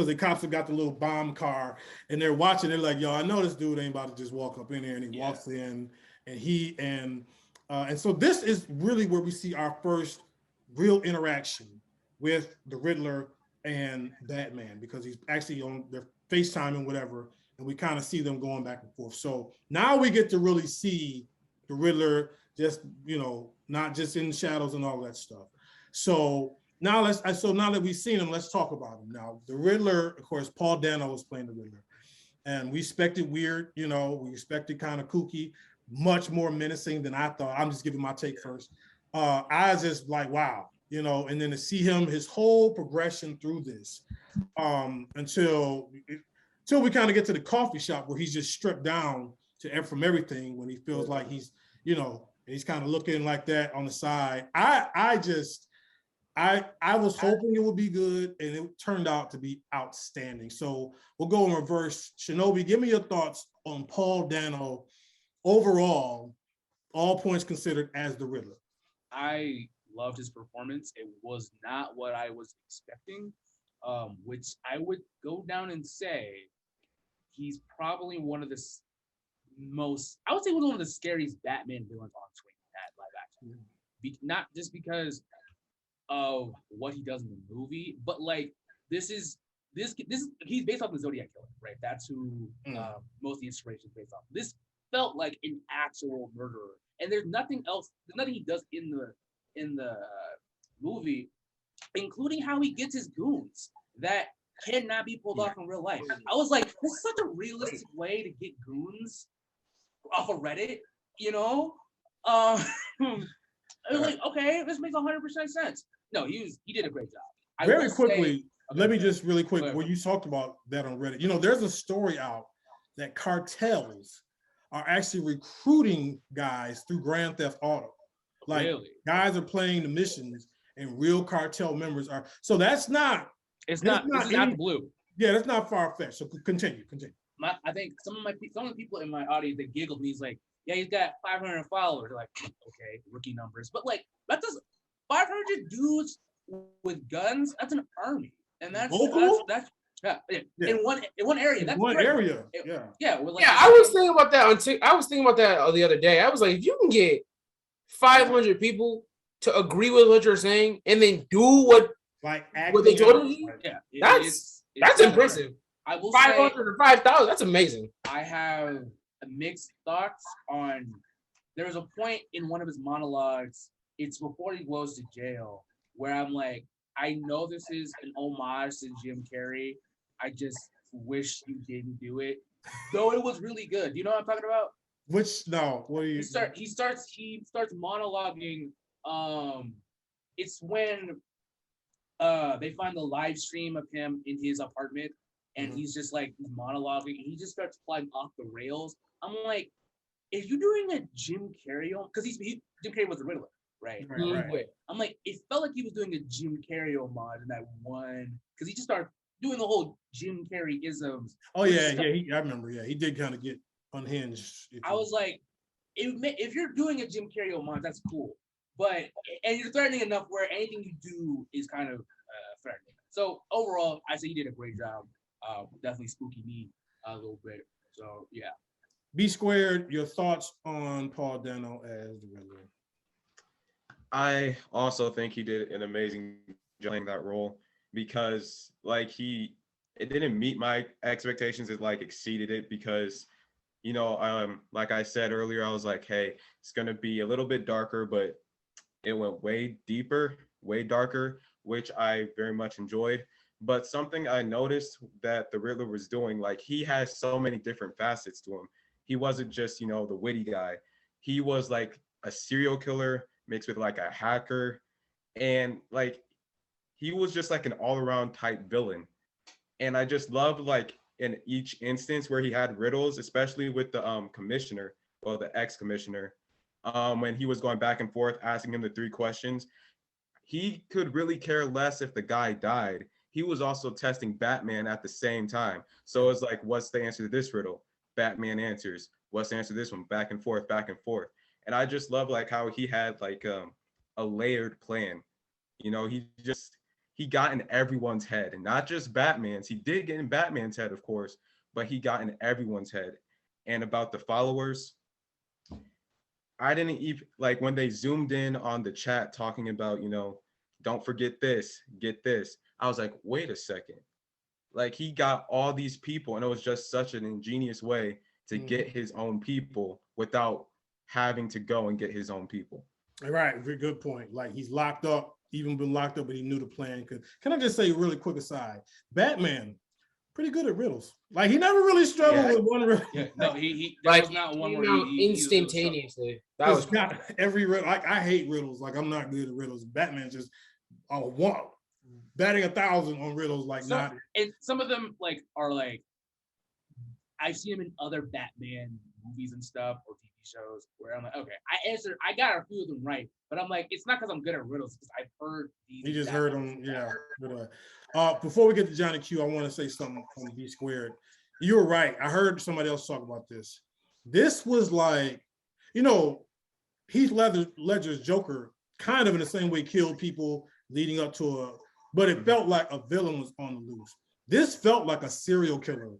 got the little bomb car and they're watching. They're like, yo, I know this dude ain't about to just walk up in there. And he walks in and so this is really where we see our first real interaction with the Riddler and Batman, because he's actually on their FaceTime and whatever. And we kind of see them going back and forth. So now we get to really see the Riddler just, not just in the shadows and all that stuff. So now that we've seen him, let's talk about him. Now, the Riddler, of course, Paul Dano was playing the Riddler. And we expected weird, we expected kind of kooky, much more menacing than I thought. I'm just giving my take first. I was just like, wow, and then to see him, his whole progression through this until we kind of get to the coffee shop where he's just stripped down from everything when he feels like he's, he's kind of looking like that on the side. I was hoping it would be good, and it turned out to be outstanding. So we'll go in reverse. Shinobi, give me your thoughts on Paul Dano overall, all points considered, as the Riddler. I loved his performance. It was not what I was expecting, which I would go down and say he's probably one of the one of the scariest Batman villains on screen at live action. Not just because of what he does in the movie, but like this is he's based off the Zodiac Killer, right? That's who most of the inspiration is based off. This felt like an actual murderer, and there's nothing else. There's nothing he does in the movie, including how he gets his goons that cannot be pulled off in real life. I was like, this is such a realistic way to get goons off of Reddit, I was like, okay, this makes 100% sense. No, he did a great job. Very quickly, let me just really quick, where you talked about that on Reddit. There's a story out that cartels are actually recruiting guys through Grand Theft Auto. Like, really? Guys are playing the missions and real cartel members are. So that's not. It's not the blue. Yeah, that's not far-fetched. So continue. I think some of the people in my audience, they giggled. And he's like, yeah, he's got 500 followers. They're like, okay, rookie numbers. But like, that does 500 dudes with guns. That's an army, and that's in one area. That's one area. Yeah. I was thinking about that. I was thinking about that the other day. I was like, if you can get 500 people to agree with what you're saying and then do what they told you, that's impressive. I will 500 or 5,000. That's amazing. I have mixed thoughts on. There was a point in one of his monologues. It's before he goes to jail, where I'm like, I know this is an homage to Jim Carrey, I just wish you didn't do it. Though it was really good. Do you know what I'm talking about? What do you? He starts monologuing. It's when they find the live stream of him in his apartment, and he's just like monologuing, and he just starts flying off the rails. I'm like, if you're doing a Jim Carrey, because Jim Carrey was the Riddler, right? Right. I'm like, it felt like he was doing a Jim Carrey homage in that one, because he just started doing the whole Jim Carrey isms. Oh yeah, I remember. Yeah, he did kind of get unhinged. I was like, if you're doing a Jim Carrey homage, that's cool. And you're threatening enough where anything you do is kind of threatening. So overall, I say you did a great job. Definitely spooky me a little bit. So yeah. B Squared, your thoughts on Paul Dano as the Riddler? I also think he did an amazing job playing that role because like it didn't meet my expectations. It like exceeded it because, like I said earlier, I was like, hey, it's going to be a little bit darker, but it went way deeper, way darker, which I very much enjoyed. But something I noticed that the Riddler was doing, like he has so many different facets to him. He wasn't just, the witty guy. He was like a serial killer mixed with like a hacker. And like, he was just like an all-around type villain. And I just loved like in each instance where he had riddles, especially with the commissioner, well, the ex-commissioner, when he was going back and forth, asking him the 3 questions. He could really care less if the guy died. He was also testing Batman at the same time. So it's like, what's the answer to this riddle? Batman answers. What's the answer to this one? Back and forth, back and forth. And I just love like how he had like a layered plan. He got in everyone's head, and not just Batman's. He did get in Batman's head, of course, but he got in everyone's head. And about the followers, I didn't even like when they zoomed in on the chat talking about, don't forget this, get this. I was like, wait a second. Like he got all these people, and it was just such an ingenious way to get his own people without having to go and get his own people. All right, very good point. Like he's locked up, even been locked up, but he knew the plan. Can I just say really quick aside? Batman, pretty good at riddles. Like he never really struggled with one riddle. Yeah, no, he like was not one where instantaneously. That was not every riddle. Like I hate riddles. Like I'm not good at riddles. Batman just batting 1,000 on riddles. Like not. And some of them like are like I've seen him in other Batman movies and stuff or TV shows where I'm like, okay, I got a few of them right, but I'm like, it's not because I'm good at riddles, because I've heard these. You just heard them, yeah. Before we get to Johnny Q, I want to say something on B Squared. You were right. I heard somebody else talk about this. This was like, Heath Ledger's Joker kind of in the same way killed people leading up to but it felt like a villain was on the loose. This felt like a serial killer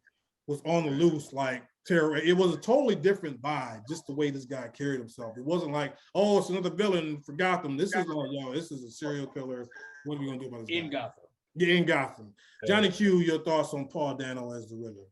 was on the loose, like terror. It was a totally different vibe, just the way this guy carried himself. It wasn't like, oh, it's another villain for Gotham. This is like, this is a serial killer. What are we gonna do about this? In Gotham. Yeah, in Gotham. Johnny Q, your thoughts on Paul Dano as the Riddler?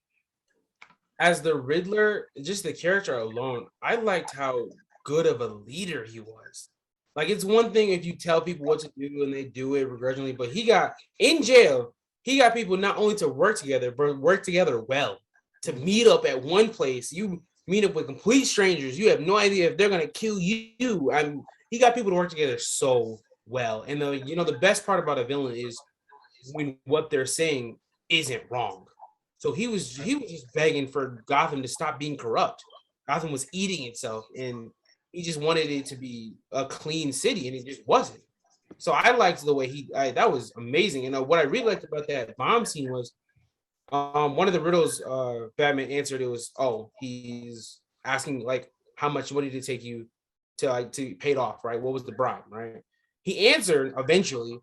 As the Riddler, just the character alone, I liked how good of a leader he was. Like, it's one thing if you tell people what to do and they do it begrudgingly, but he got in jail. He got people not only to work together, but work together well. To meet up at one place, you meet up with complete strangers. You have no idea if they're gonna kill you. He got people to work together so well. And the best part about a villain is when what they're saying isn't wrong. So he was just begging for Gotham to stop being corrupt. Gotham was eating itself, and he just wanted it to be a clean city, and it just wasn't. So I liked the way that was amazing. And what I really liked about that bomb scene was one of the riddles Batman answered. It was, he's asking like how much money did it take you to pay it off, right? What was the bribe, right? He answered eventually,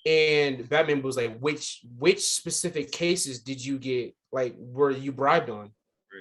and Batman was like, which specific cases did you get, like, were you bribed on?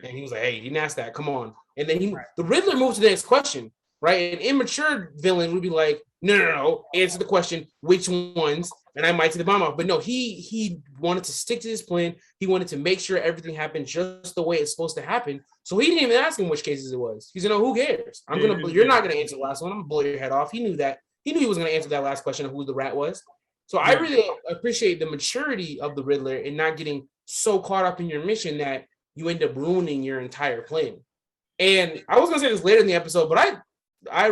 And he was like, hey, he didn't ask that. Come on. And then the Riddler moved to the next question, right? An immature villain would be like, no, answer the question, which ones? And I might take the bomb off. But no, he wanted to stick to his plan. He wanted to make sure everything happened just the way it's supposed to happen. So he didn't even ask him which cases it was. He said, no, who cares? You're not going to answer the last one. I'm going to blow your head off. He knew that. He knew he was going to answer that last question of who the rat was. So I really appreciate the maturity of the Riddler and not getting so caught up in your mission that you end up ruining your entire plan. And I was gonna say this later in the episode, but I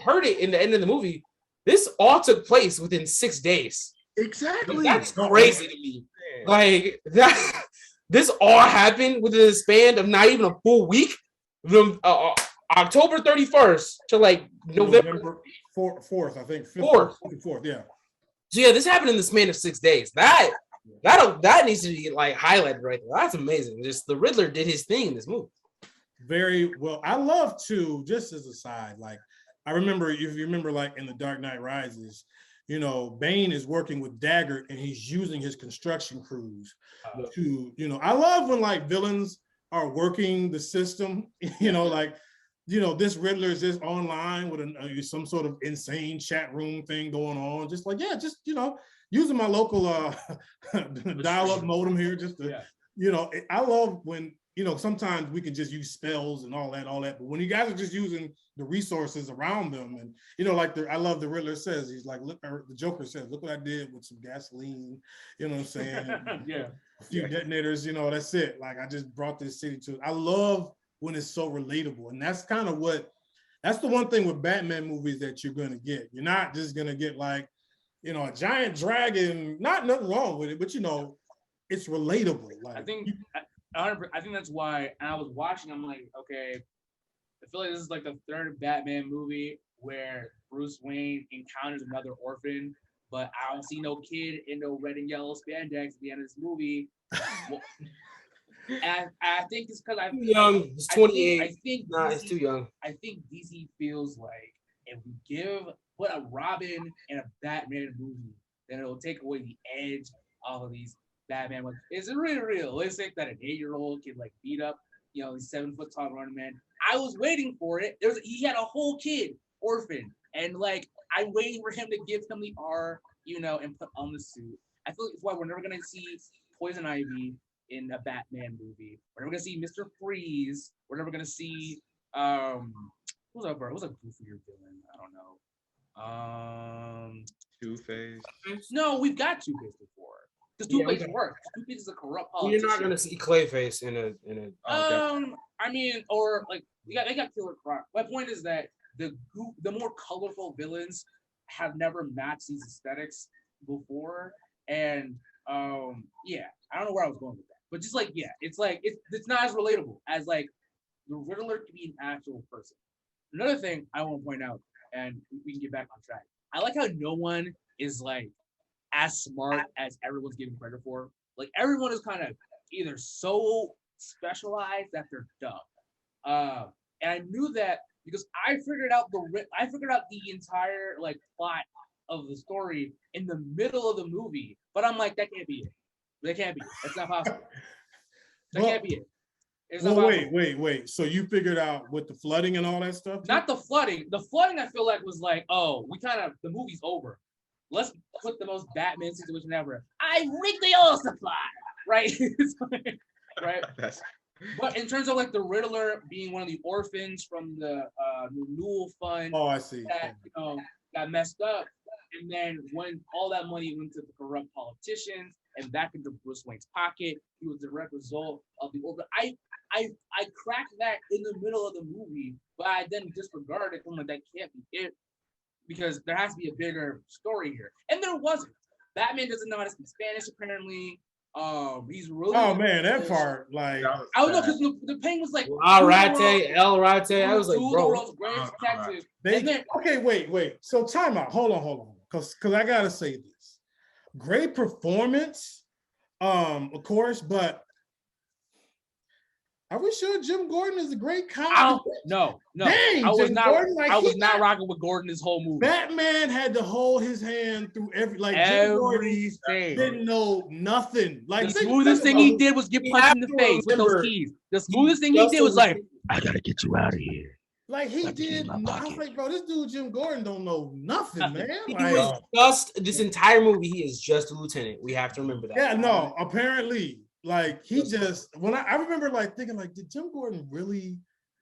heard it in the end of the movie. This all took place within 6 days. Exactly. That's crazy to me. Like that. This all happened within the span of not even a full week, from October 31st to like November 4th, I think. 4th, yeah. So yeah, this happened in the span of 6 days. That needs to be like highlighted right there. That's amazing. Just the Riddler did his thing in this movie. Very well. I love to, just as a side, like I remember, if you remember, like in The Dark Knight Rises, you know, Bane is working with Dagger and he's using his construction crews to, you know, I love when like villains are working the system, you know, like, you know, this Riddler is just online with some sort of insane chat room thing going on. Just like, yeah, just, you know, using my local dial-up modem here just to, you know, I love when, you know, sometimes we can just use spells and all that. But when you guys are just using the resources around them, and you know, like I love the Riddler says, he's like, look, or the Joker says, look what I did with some gasoline. You know what I'm saying? A few detonators. You know, that's it. Like I just brought this city to. I love when it's so relatable, and that's kind of that's the one thing with Batman movies that you're gonna get. You're not just gonna get like, you know, a giant dragon. Nothing wrong with it, but you know, it's relatable. Like I think that's why. And I was watching. I'm like, okay, I feel like this is like the third Batman movie where Bruce Wayne encounters another orphan, but I don't see no kid in no red and yellow spandex at the end of this movie. And I think it's because I'm young. He's 28. I think it's too young. I think DC feels like if we put a Robin in a Batman movie, then it'll take away the edge of these Batman ones. Is it really realistic that an 8-year-old can like beat up, you know, 7 foot tall running man? I was waiting for it. He had a whole kid, orphan, and like I'm waiting for him to give him the R, you know, and put on the suit. I feel like it's why we're never gonna see Poison Ivy in a Batman movie. We're never gonna see Mr. Freeze. We're never gonna see who's a goofier villain? I don't know. Two-Face. No, we've got Two-Face before. Because Two-Face works. Two-Face is a corrupt politician. You're not gonna see Clayface in a. I mean, or like they got Killer Croc. My point is that the more colorful villains have never matched these aesthetics before, and yeah, I don't know where I was going with that, but just like it's like it's not as relatable as like the Riddler to be an actual person. Another thing I want to point out, and we can get back on track. I like how no one is like as smart as everyone's giving credit for. Like everyone is kind of either so specialized that they're dumb. And I knew that because I figured out the entire like plot of the story in the middle of the movie. But I'm like, that can't be it. That can't be it. That's not possible. That can't be it. It's well, wait. So you figured out with the flooding and all that stuff? Not the flooding. The flooding I feel like was like, oh, the movie's over. Let's put the most Batman situation ever. I rigged the oil supply, right? Right. But in terms of like the Riddler being one of the orphans from the renewal fund, I see. That got messed up, and then when all that money went to the corrupt politicians and back into Bruce Wayne's pocket, he was a direct result of the orphan. I cracked that in the middle of the movie, but I then disregarded it. I'm like, that can't be it. Because there has to be a bigger story here. And there wasn't. Batman doesn't know how to speak Spanish, apparently. He's really man, that part, like I don't know, because the pain was like El Rate. I was like, bro. Okay, wait. So time out. Hold on. Cause I gotta say this. Great performance, of course, but are we sure Jim Gordon is a great comic? No. Dang, I was Jim not. Gordon, like, I was not rocking with Gordon this whole movie. Batman had to hold his hand through Jim Gordon didn't know nothing. Like the smoothest thing he did was get punched in the face with those keys. The smoothest thing he did was like, I gotta get you out of here. Like he did. I was like, bro, this dude Jim Gordon don't know nothing, man. He was just this entire movie. He is just a lieutenant. We have to remember that. Yeah, no. Apparently. Like he just when I remember like thinking like did Jim Gordon really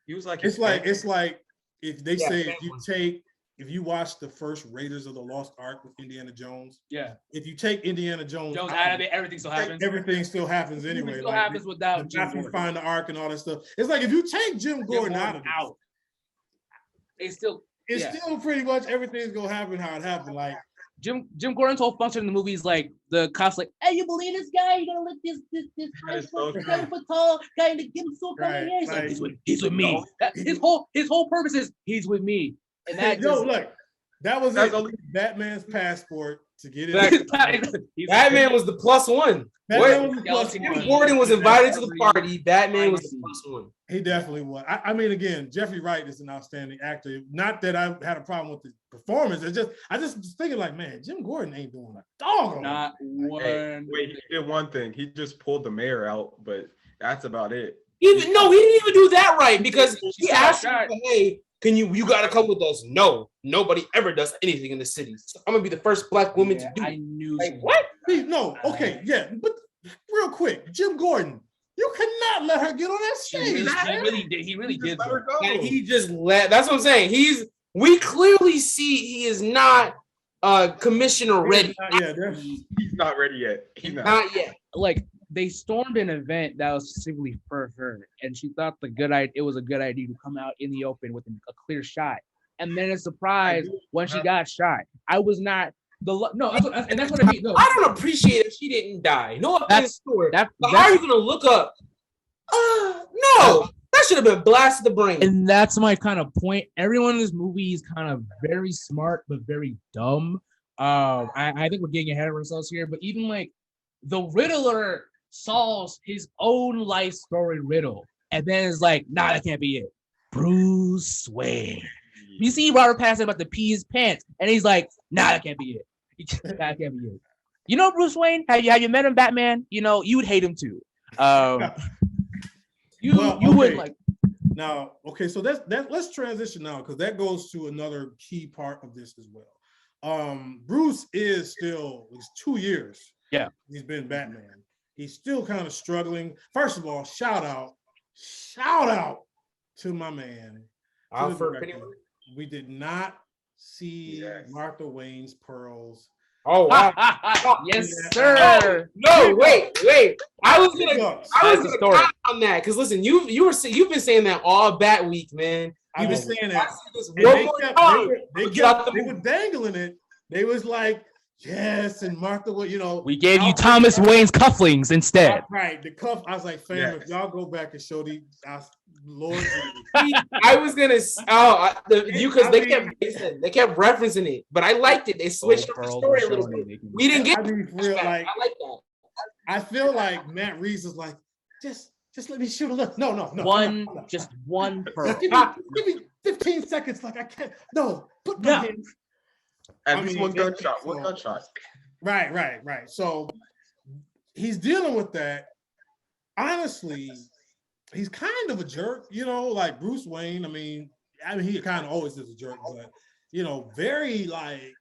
he was like it's like if they say if you take if you watch the first Raiders of the Lost Ark with Indiana Jones, Yeah. if you take Indiana Jones Jones out out of of it, everything still happens. everything still happens anyway. Everything still Like, happens without Jim after you Gordon. find the Ark and all that stuff. It's like if you take Jim Gordon out of it, It's still still pretty much everything's gonna happen how it happened. Like Jim Gordon's whole function in the movie is like the cops like, hey, you believe this guy? You're gonna let this That is so 7 foot tall guy and give him so coming here. He's like, he's with me. His whole purpose is he's with me. And that look, that was That's it. only- Batman's passport to get Exactly. Batman was the plus one. Batman was the plus Jim one. Gordon was invited to the party. Batman was the plus one. He definitely was. I mean, again, Jeffrey Wright is an outstanding actor. Not that I had a problem with the performance. I just was thinking like, man, Jim Gordon ain't doing a dog on not one. Hey, wait, he did one thing. He just pulled the mayor out, but that's about it. He didn't even do that right because he said, asked him, "God." hey, you gotta come with us. No, nobody ever does anything in the city. So I'm gonna be the first black woman to do I it. knew Like, what? No, okay, yeah, but real quick, Jim Gordon, you cannot let her get on that stage. He really did. Let her go. Like, he just let. That's what I'm saying. We clearly see he is not commissioner ready. Yeah, He's not ready yet. He's not. Not yet. Like they stormed an event that was specifically for her, and she thought it was a good idea to come out in the open with a clear shot. And then a surprise when she got shot. I was not and that's what I mean. No, I don't appreciate if she didn't die. No offense to her. But how are you gonna look up? No, that should have been blasted the brain. and that's my kind of point. Everyone in this movie is kind of very smart but very dumb. I think we're getting ahead of ourselves here, but even like the Riddler solves his own life story riddle, and then it's like, nah, that can't be it. Bruce Wayne. You see Robert Pattinson about to pee his pants, and he's like, nah, that can't be it. That can't be it. You know Bruce Wayne? Have you met him, Batman? You know, you would hate him too. You would like. Now, okay, so let's transition now because that goes to another key part of this as well. Bruce is still, it's 2 years. Yeah, he's been Batman. He's still kind of struggling. First of all, shout out to my man, Alfred Pennyworth. We did not see Martha Wayne's pearls. Oh wow! Yes, sir. No, wait. I was gonna story on that because listen, you've been saying that all Bat Week, man. I've been saying that. They were dangling it. They was like, yes, and Martha, we gave you Thomas Wayne's cufflinks instead. Right, the cuff. I was like, fam, if y'all go back and show these, Lord. I was gonna because they kept referencing it, but I liked it. They switched up the story a little bit. We didn't get. I like that. I feel like Matt Reaves is like, just let me shoot a look. No. Just one pearl. Give me 15 seconds. Like I can't. No, put my hands. At least one gunshot. Right. So he's dealing with that. Honestly, he's kind of a jerk, like Bruce Wayne. I mean, he kind of always is a jerk, but very like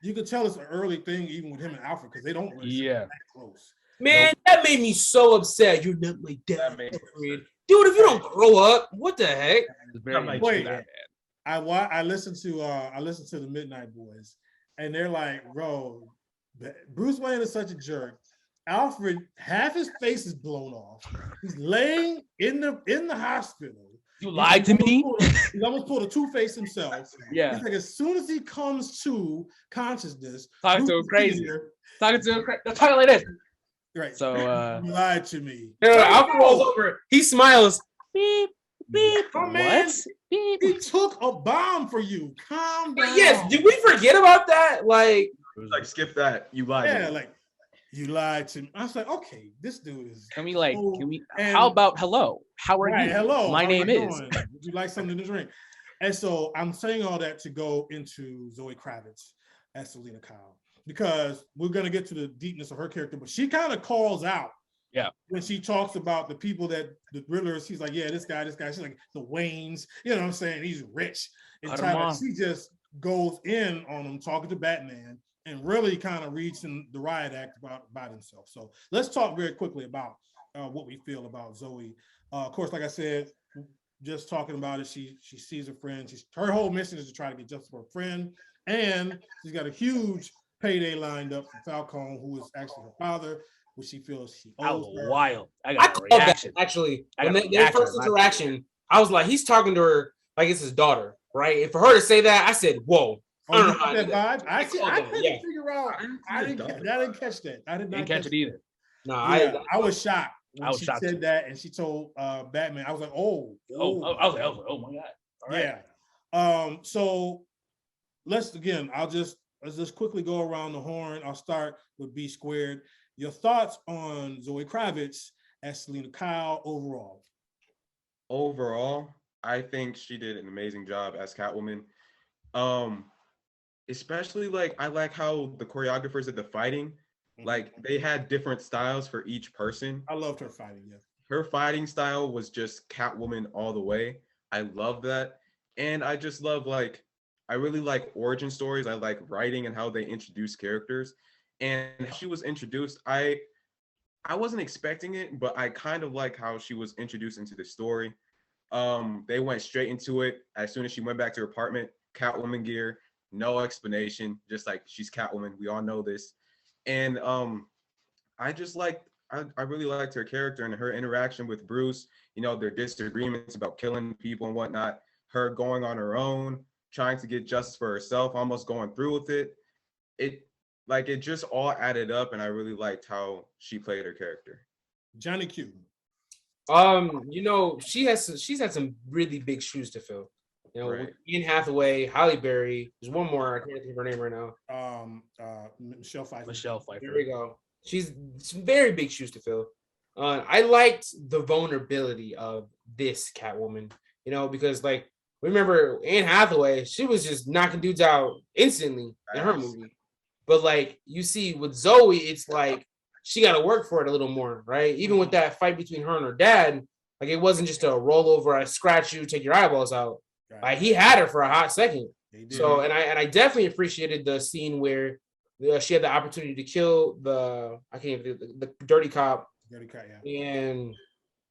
you could tell it's an early thing, even with him and Alfred, because they don't really that close. Man, that made me so upset. You're not my dad, dude. If you don't grow up, what the heck? Wait, I listened to the Midnight Boys, and they're like, bro, Bruce Wayne is such a jerk. Alfred, half his face is blown off. He's laying in the hospital. You lied to me. He almost pulled a Two-Face himself. Yeah. He's like, as soon as he comes to consciousness, talking to him crazy. Talking like this. Right. So you lied to me. Alfred rolls over. He smiles. Beep, beep. Oh, man. Beep. He took a bomb for you. Calm down. Yes. Did we forget about that? Like skip that. You lied. Yeah, like you lied to me. I was like, okay, this dude is. Can we? How about hello? How are you? Hello. My name is. Would you like something to drink? And so I'm saying all that to go into Zoe Kravitz as Selina Kyle, because we're gonna get to the deepness of her character, but she kind of calls out. Yeah. When she talks about the people that the Riddler, she's like, yeah, this guy. She's like the Waynes. You know what I'm saying? He's rich. And she just goes in on him, talking to Batman, and really kind of reads in the riot act about himself. So let's talk very quickly about what we feel about Zoe. Of course, like I said, just talking about it. She sees a friend. Her whole mission is to try to get justice for a friend, and she's got a huge payday lined up for Falcone, who is actually her father, which she feels she That owes was her. wild. I I got a love that reaction. actually. I When got a their reaction first on my interaction, I was like, he's talking to her like it's his daughter, right? And for her to say that, I said, "Whoa." I Oh, don't you know how got I that did that. vibe? I couldn't Yeah. figure out. I didn't catch that. I did not Didn't catch it either. No, Yeah, I was shocked when I was she shocked said too. that, and she told Batman. I was like, I was like, oh my god. All right. Yeah. So let's just quickly go around the horn. I'll start with B Squared. Your thoughts on Zoe Kravitz as Selina Kyle overall? Overall, I think she did an amazing job as Catwoman. Especially like I like how the choreographers did the fighting. Like they had different styles for each person. I loved her fighting. Yeah. Her fighting style was just Catwoman all the way. I love that. And I just love I really like origin stories. I like writing and how they introduce characters. And she was introduced, I wasn't expecting it, but I kind of like how she was introduced into the story. They went straight into it. As soon as she went back to her apartment, Catwoman gear, no explanation, just like she's Catwoman. We all know this. And I just I really liked her character and her interaction with Bruce, their disagreements about killing people and whatnot, her going on her own, trying to get justice for herself, almost going through with it. It just all added up, and I really liked how she played her character. Johnny Q. She's had some really big shoes to fill. Right. Ian Hathaway, Halle Berry. There's one more. I can't think of her name right now. Michelle Pfeiffer. Michelle Pfeiffer. There we go. She's some very big shoes to fill. I liked the vulnerability of this Catwoman, because remember Anne Hathaway, she was just knocking dudes out instantly in her movie. But you see with Zoe, it's like she got to work for it a little more, right? Even with that fight between her and her dad, it wasn't just a roll over, I scratch you, take your eyeballs out. He had her for a hot second. So, and I definitely appreciated the scene where she had the opportunity to kill the dirty cop. Dirty cop, yeah. And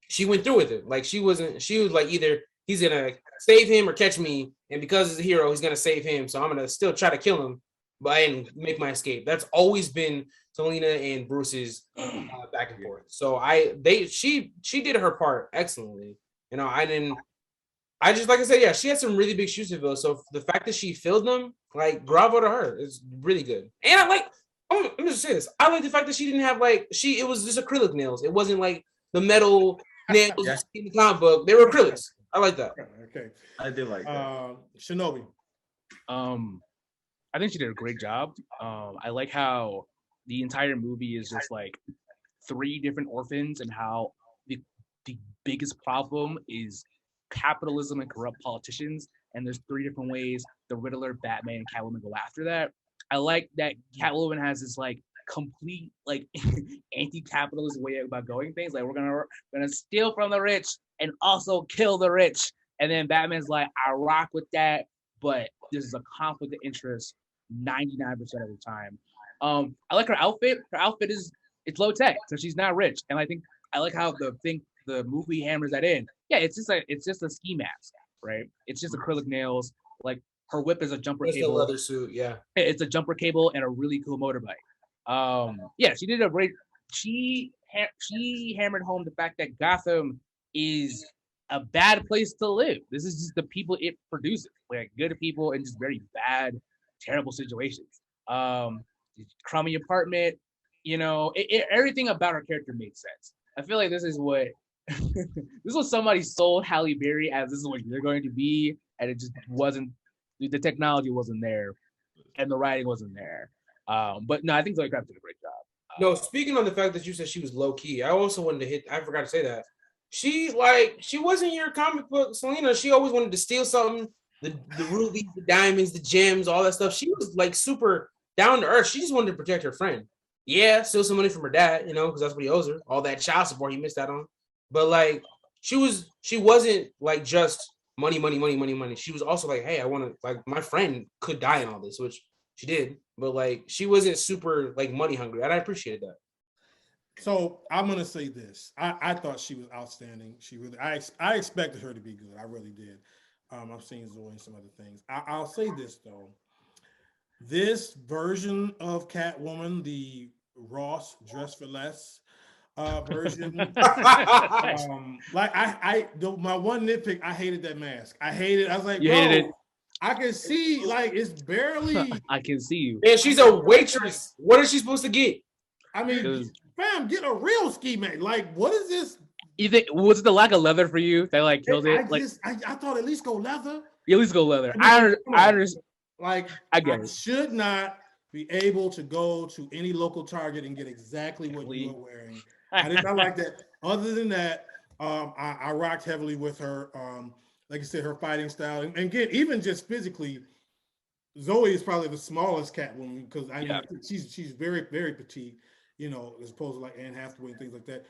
she went through with it. She was either he's gonna save him or catch me, and because he's a hero, he's gonna save him. So I'm gonna still try to kill him, but and make my escape. That's always been Selina and Bruce's back and forth. So she did her part excellently. I just, like I said, yeah, she had some really big shoes to fill. So the fact that she filled them, bravo to her, is really good. And I'm gonna say this. I like the fact that she didn't have it was just acrylic nails. It wasn't the metal nails in the comic book. They were acrylics. I like that. Okay. I did like that. Shinobi. I think she did a great job. I like how the entire movie is just 3 different orphans and how the biggest problem is capitalism and corrupt politicians. And there's 3 different ways the Riddler, Batman, and Catwoman go after that. I like that Catwoman has this complete anti-capitalist way about going things. We're gonna steal from the rich and also kill the rich. And then Batman's I rock with that, but this is a conflict of interest 99% of the time. I like her outfit. Her outfit it's low tech, so she's not rich. And I like how the movie hammers that in. Yeah, it's just a ski mask, right? It's just acrylic nails. Her whip is a jumper It's cable. a leather suit, yeah. It's a jumper cable and a really cool motorbike. Yeah, she did a great. She hammered home the fact that Gotham is a bad place to live. This is just the people it produces, good people in just very bad, terrible situations. Crummy apartment, everything about her character made sense. I feel like this is what somebody sold Halle Berry as this is what you're going to be, and it just wasn't. The technology wasn't there, and the writing wasn't there. But no, I think Zoe Kravitz did a great job. No, speaking on the fact that you said she was low key, I also wanted to I forgot to say that. She wasn't your comic book Selina. She always wanted to steal something, the rubies, the diamonds, the gems, all that stuff. She was super down to earth. She just wanted to protect her friend. Yeah, steal some money from her dad, because that's what he owes her. All that child support he missed out on. But she wasn't just money. She was also hey, I want to my friend could die in all this, which she did. But she wasn't super money hungry, and I appreciated that. So I'm gonna say this. I thought she was outstanding. She really, I expected her to be good. I really did. I've seen Zoe and some other things. I'll say this though. This version of Catwoman, the Ross Dress for Less version, like my one nitpick, I hated that mask. I hated. I was like, You bro, hated it? I can see like it's barely. I can see you. Man, she's a waitress. What is she supposed to get? I mean, It was- fam, get a real ski man. Like, what is this? You think was it the lack of leather for you that like killed it? I thought at least go leather. You at least go leather. I mean, I understand. Like, I get it. should not be able to go to any local Target and get exactly what you are wearing. I did not like that. Other than that, I rocked heavily with her. Like I said, her fighting style, and again, even just physically, Zoe is probably the smallest Catwoman because I mean she's very very petite, you know, as opposed to like Anne Hathaway and things like that.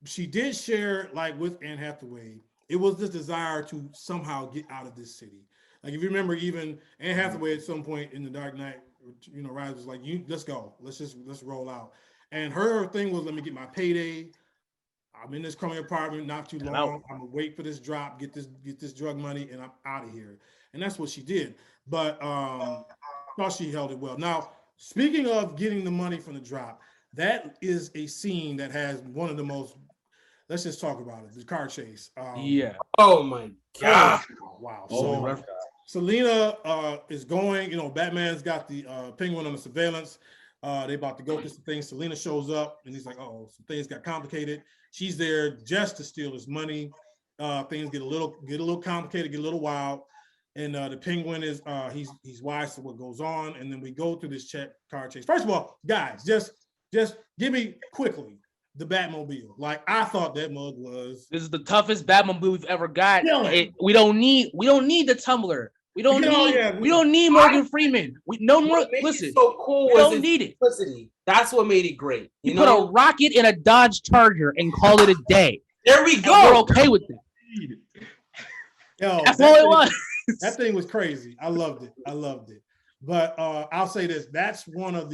She did share like with Anne Hathaway. It was this desire to somehow get out of this city. Like if you remember, even Anne Hathaway at some point in The Dark Knight, you know, Rise was like, let's go, let's roll out. And her thing was, let me get my payday. I'm in this crummy apartment, not too long. I'm gonna wait for this drop, get this drug money, and I'm out of here. And that's what she did. But thought she held it well. Now, speaking of getting the money from the drop, that is a scene that has one of the most. Let's just talk about it. The car chase. Yeah. Oh my god! Wow. Oh, So Selina is going. You know, Batman's got the Penguin on the surveillance. They about to go through some things. Selina shows up, and he's like, "Oh, some things got complicated." She's there just to steal his money. Things get a little complicated, get a little wild. And the Penguin is he's wise to what goes on. And then we go through this car chase. First of all, guys, just give me quickly the Batmobile. Like I thought that mug was. This is the toughest Batmobile we've ever got. Yeah. We don't need the tumbler. We don't need Morgan Freeman. Listen, so cool. We don't need it. Simplicity. That's what made it great. You put a rocket in a Dodge Charger and call it a day. There we go. And we're okay with that. Yo, that's all it was. That thing was crazy. I loved it. But I'll say this: that's one of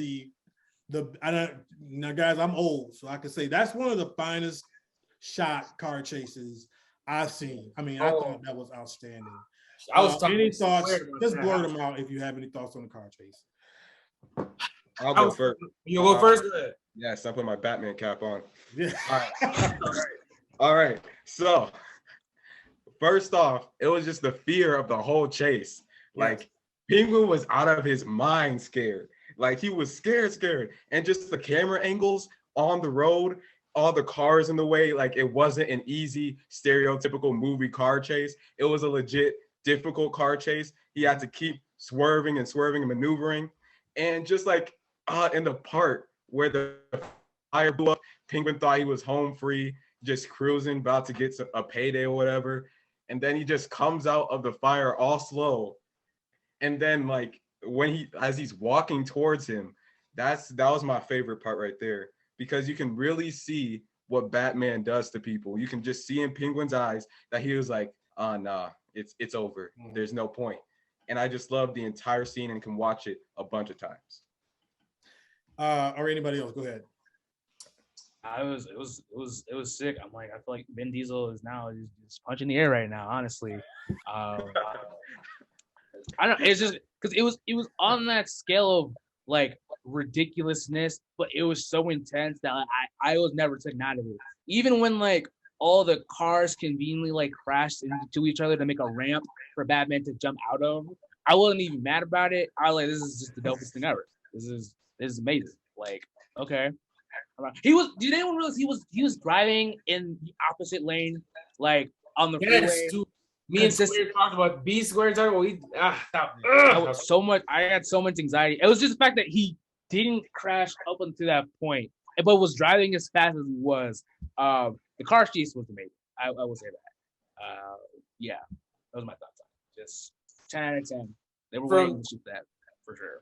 now, guys, I'm old, so I can say that's one of the finest shot car chases I've seen. I mean, I thought that was outstanding. I was talking. Any thoughts? Just blur them out if you have any thoughts on the car chase. I'll go first. You go first. Yes, I put my Batman cap on. Yeah. All right. So, first off, it was just the fear of the whole chase. Like, Penguin was out of his mind scared. Like, he was scared. And just the camera angles on the road, all the cars in the way, like, it wasn't an easy, stereotypical movie car chase. It was a legit, difficult car chase. He had to keep swerving and maneuvering. And just like in the part where the fire blew up, Penguin thought he was home free, just cruising, about to get a payday or whatever. And then he just comes out of the fire all slow. And then like as he's walking towards him, that was my favorite part right there, because you can really see what Batman does to people. You can just see in Penguin's eyes that he was like, oh, nah, it's over. There's no point. And I just love the entire scene and can watch it a bunch of times. Or anybody else? Go ahead. It was sick. I'm like, I feel like Vin Diesel is now just punching the air right now, honestly. I don't. It's just because it was on that scale of like ridiculousness, but it was so intense that like, I was never taken out of it. Even when like all the cars conveniently like crashed into each other to make a ramp for Batman to jump out of, I wasn't even mad about it. I was like, this is just the dopest thing ever. This is amazing. Like, okay. Did anyone realize he was driving in the opposite lane, like on the freeway? Dude. Me and Square talked about B Square talking about I had so much anxiety. It was just the fact that he didn't crash up until that point, but was driving as fast as he was. The car chase was amazing. I will say that. Yeah, that was my thoughts on it. Just 10 out of 10. They were waiting to shoot that for sure.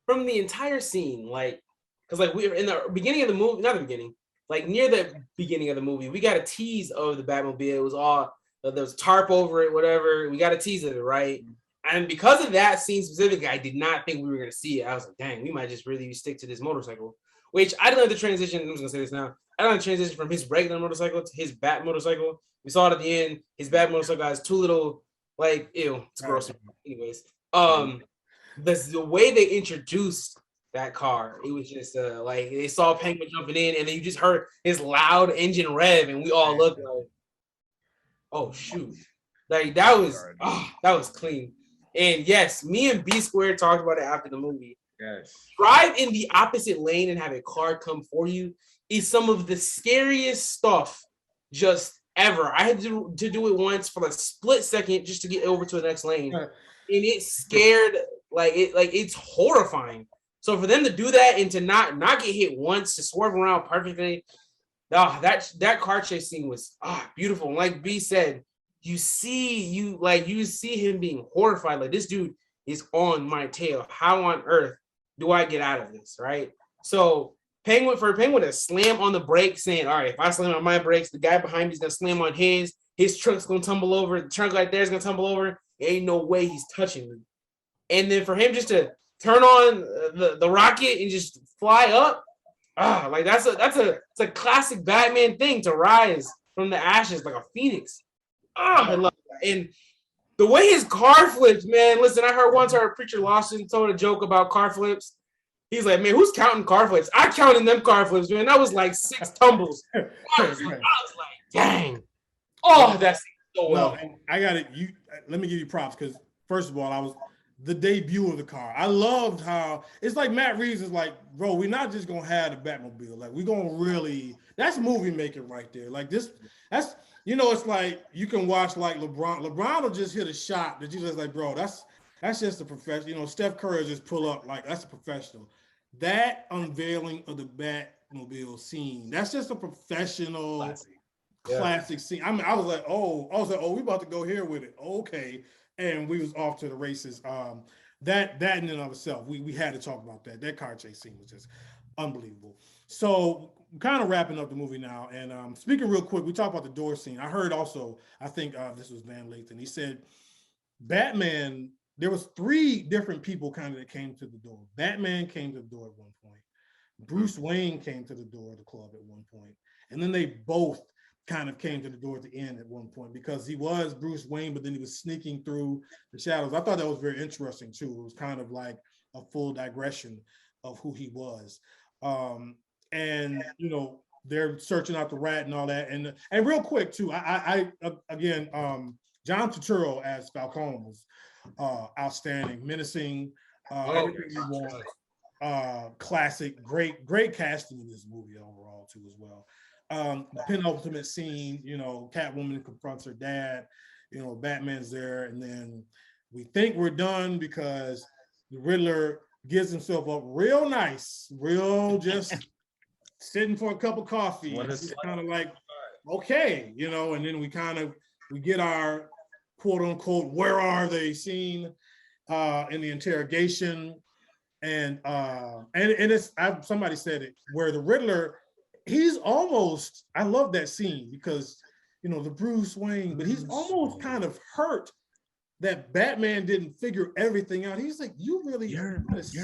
From the entire scene, like, because like we were in the beginning of the movie, not the beginning, like near the beginning of the movie, we got a tease of the Batmobile. It was all there was tarp over it, whatever. We got a tease of it, right? And because of that scene specifically, I did not think we were gonna see it. I was like, dang, we might just really stick to this motorcycle. which I didn't have the transition. I'm just gonna say this now. I don't have the transition from his regular motorcycle to his bat motorcycle. We saw it at the end. His bat motorcycle has two little, like, ew, it's gross. Anyways, the way they introduced that car, it was just like they saw Penguin jumping in, and then you just heard his loud engine rev, and we all looked like, oh shoot, like that was clean. And yes, me and B Square talked about it after the movie. Yes. Drive in the opposite lane and have a car come for you is some of the scariest stuff just ever. I had to do it once for a split second just to get over to the next lane, and it scared it's horrifying. So for them to do that and to not get hit once, to swerve around perfectly, that car chase scene was beautiful. And like B said, you see him being horrified. Like, this dude is on my tail. How on earth do I get out of this? Right. So Penguin to slam on the brakes, saying, all right, if I slam on my brakes, the guy behind me is gonna slam on his truck's gonna tumble over, the trunk right there is gonna tumble over. Ain't no way he's touching me. And then for him just to turn on the rocket and just fly up, like it's a classic Batman thing, to rise from the ashes like a phoenix. I love that. And the way his car flips, man. Listen, I heard Preacher Lawson told a joke about car flips. He's like, man, who's counting car flips? I counted them car flips, man. That was like 6 tumbles. I was like, dang. Oh, that's so well. No, I got it. Let me give you props, because first of all, the debut of the car. I loved how it's like Matt Reaves is like, bro, we're not just gonna have the Batmobile. Like, we're gonna really, that's movie making right there. Like this, that's, it's like you can watch like LeBron. LeBron will just hit a shot that you just like, bro, that's just a professional. Steph Curry just pull up, like, that's a professional. That unveiling of the Batmobile scene, that's just a professional classic scene. I mean, I was like, oh, we about to go here with it. Okay. And we was off to the races. That in and of itself, we had to talk about that. That car chase scene was just unbelievable. So kind of wrapping up the movie now. And speaking real quick, we talked about the door scene. I heard also, I think this was Van Lathan. He said Batman, there was 3 different people kind of that came to the door. Batman came to the door at one point. Bruce Wayne came to the door of the club at one point. And then they both kind of came to the door at the end at one point, because he was Bruce Wayne, but then he was sneaking through the shadows. I thought that was very interesting too. It was kind of like a full digression of who he was. And they're searching out the rat and all that. And real quick too, I again, John Turturro as Falcone was outstanding, menacing, everything you want. Classic, great casting in this movie overall too as well. The penultimate scene, Catwoman confronts her dad, Batman's there, and then we think we're done because the Riddler gives himself up real nice, real just sitting for a cup of coffee. It's kind of like, okay, and then we get our quote unquote, where are they scene in the interrogation. And it's, somebody said it, where the Riddler, he's almost, I love that scene because, the Bruce Wayne, but he's almost kind of hurt that Batman didn't figure everything out. He's like, you're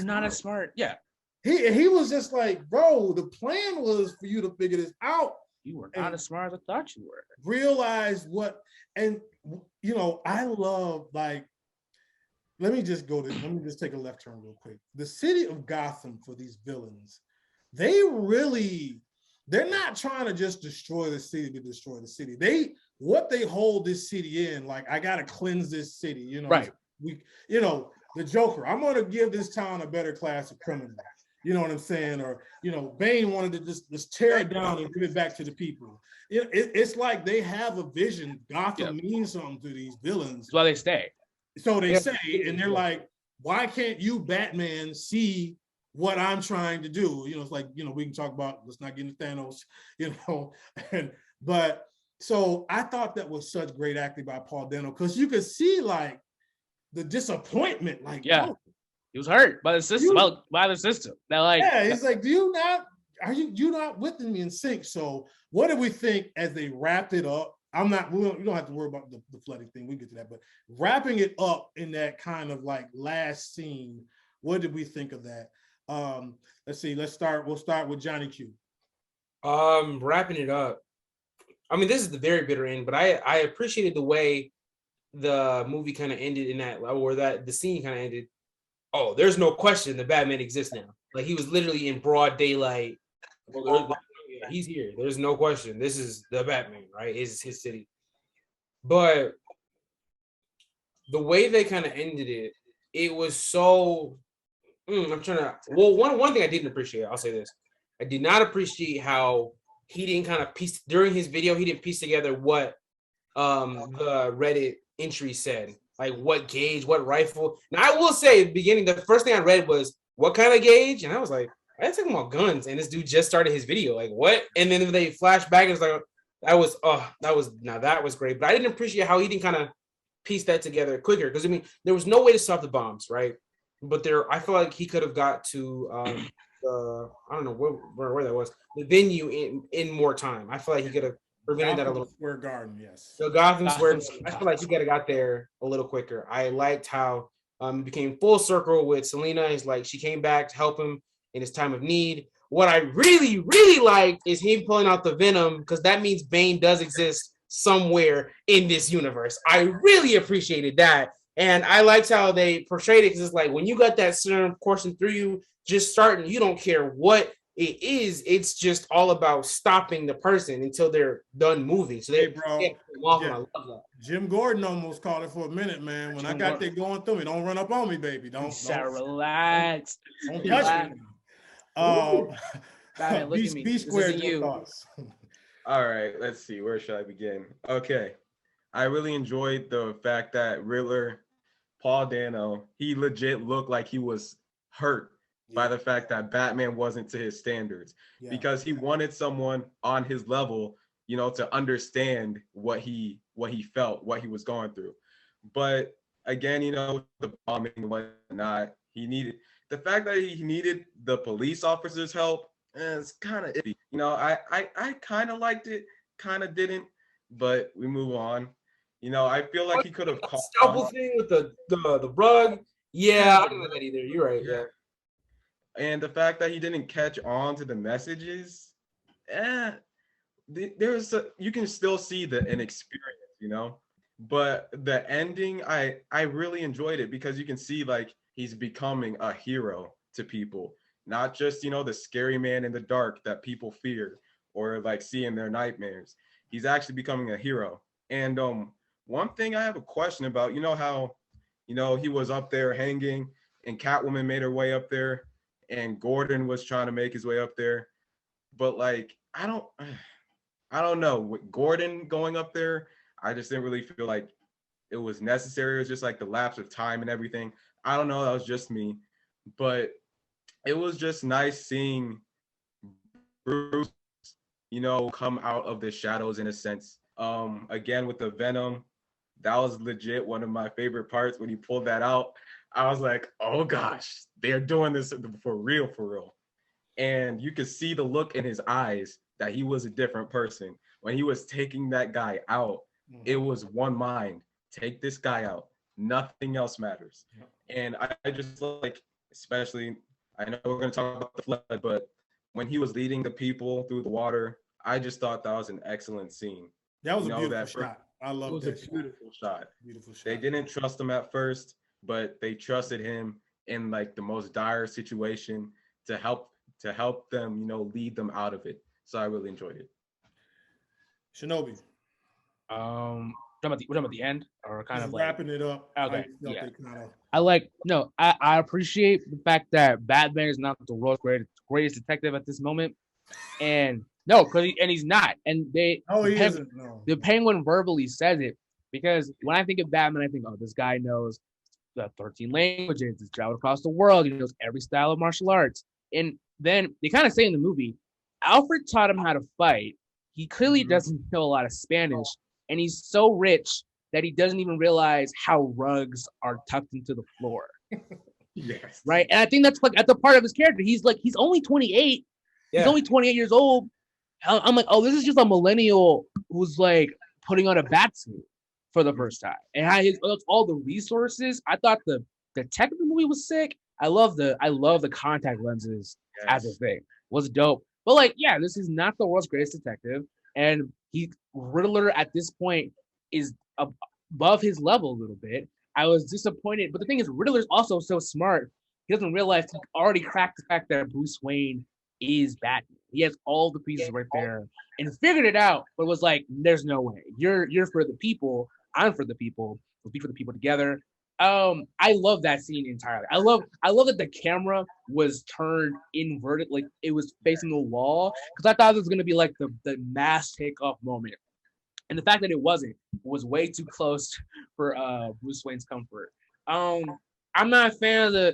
not as smart. Yeah. He was just like, bro, the plan was for you to figure this out. You were not as smart as I thought you were. Realize what, and I love, like, let me just take a left turn real quick. The city of Gotham, for these villains, they're not trying to just destroy the city to destroy the city. What they hold this city in, like, I gotta cleanse this city, right. The Joker, I'm gonna give this town a better class of criminals. You know what I'm saying? Or, Bane wanted to just tear it down and give it back to the people. It's like they have a vision. Gotham means something to these villains. That's why they stay. So they say, and they're like, why can't you, Batman, see what I'm trying to do? It's like, we can talk about, let's not get into Thanos, but so I thought that was such great acting by Paul Dano, because you could see like the disappointment, like, oh, he was hurt by the system, by the system. That, like, he's like, are you not with me in sync? So what did we think as they wrapped it up? You don't have to worry about the flooding thing. We get to that, but wrapping it up in that kind of like last scene, what did we think of that? Let's see. We'll start with Johnny Q. Wrapping it up. I mean, this is the very bitter end, but I appreciated the way the movie kind of ended in that, or that the scene kind of ended. Oh, there's no question the Batman exists now. Like, he was literally in broad daylight. He's here. There's no question. This is the Batman, right? It's his city. But the way they kind of ended it, it was so. I'm trying to. Well, one thing I didn't appreciate. I'll say this. I did not appreciate how he didn't kind of piece during his video. He didn't piece together what the Reddit entry said, like what gauge, what rifle. Now I will say, at the beginning, the first thing I read was what kind of gauge, and I was like, I talking about guns, and this dude just started his video, like what? And then they flash back, and it's like that was great. But I didn't appreciate how he didn't kind of piece that together quicker, because I mean there was no way to stop the bombs, right? But I feel like he could have got to I don't know where that was, the venue in more time. I feel like he could have prevented that a little. Square Garden, yes. So Gotham Square, I feel like he could have got there a little quicker. I liked how it became full circle with Selina. It's like she came back to help him in his time of need. What I really, really liked is him pulling out the Venom, because that means Bane does exist somewhere in this universe. I really appreciated that. And I liked how they portrayed it, because it's like when you got that serum coursing through you, just starting, you don't care what it is. It's just all about stopping the person until they're done moving. So I love that. Jim Gordon almost called it for a minute, man. When I got there going through me, don't run up on me, baby. Don't relax. Don't touch me. B squared, your thoughts. All right, let's see. Where should I begin? Okay. I really enjoyed the fact that Riddler, Paul Dano, he legit looked like he was hurt by the fact that Batman wasn't to his standards, because he wanted someone on his level, to understand what he felt, what he was going through. But again, the bombing and whatnot, the fact that he needed the police officers' help is kind of iffy. I kind of liked it, kind of didn't, but we move on. I feel like he could have caught scalpel thing with the rug. Yeah, I didn't like that either. You're right. Yeah. And the fact that he didn't catch on to the messages, you can still see the inexperience, But the ending, I really enjoyed it, because you can see like he's becoming a hero to people, not just the scary man in the dark that people fear or like see in their nightmares. He's actually becoming a hero. And one thing I have a question about, how he was up there hanging and Catwoman made her way up there and Gordon was trying to make his way up there, but like I don't know, with Gordon going up there, I just didn't really feel like it was necessary. It was just like the lapse of time and everything. I don't know, that was just me, but it was just nice seeing Bruce, come out of the shadows in a sense. Again with the Venom, that was legit one of my favorite parts when he pulled that out. I was like, oh gosh, they're doing this for real. And you could see the look in his eyes that he was a different person. When he was taking that guy out, it was one mind, take this guy out. Nothing else matters. And I just like, especially, I know we're going to talk about the flood, but when he was leading the people through the water, I just thought that was an excellent scene. That was a beautiful shot. I love that. It was a beautiful shot. Beautiful shot. They didn't trust him at first, but they trusted him in like the most dire situation to help them, lead them out of it. So I really enjoyed it. Shinobi. We're talking about the end, or kind of like wrapping it up. Okay. Yeah. I appreciate the fact that Batman is not the world's greatest detective at this moment, and he's not. And he isn't. No. The Penguin verbally says it, because when I think of Batman, I think, oh, this guy knows the 13 languages, he's traveled across the world, he knows every style of martial arts. And then they kind of say in the movie, Alfred taught him how to fight. He clearly doesn't know a lot of Spanish, and he's so rich that he doesn't even realize how rugs are tucked into the floor. Yes. Right. And I think that's the part of his character. He's only 28. Yeah. He's only 28 years old. I'm like, oh, this is just a millennial who's like putting on a bat suit for the first time, and all the resources. I thought the tech of the movie was sick. I love the contact lenses as a Yes. thing. Was dope. But like, yeah, this is not the world's greatest detective, and Riddler at this point is above his level a little bit. I was disappointed, but the thing is, Riddler's also so smart. He doesn't realize he already cracked the fact that Bruce Wayne is Batman. He has all the pieces right there and figured it out, but was like, "There's no way. You're for the people. I'm for the people. We'll be for the people together." I love that scene entirely. I love that the camera was turned inverted, like it was facing the wall, because I thought it was gonna be like the mass takeoff moment. And the fact that it wasn't was way too close for Bruce Wayne's comfort. I'm not a fan of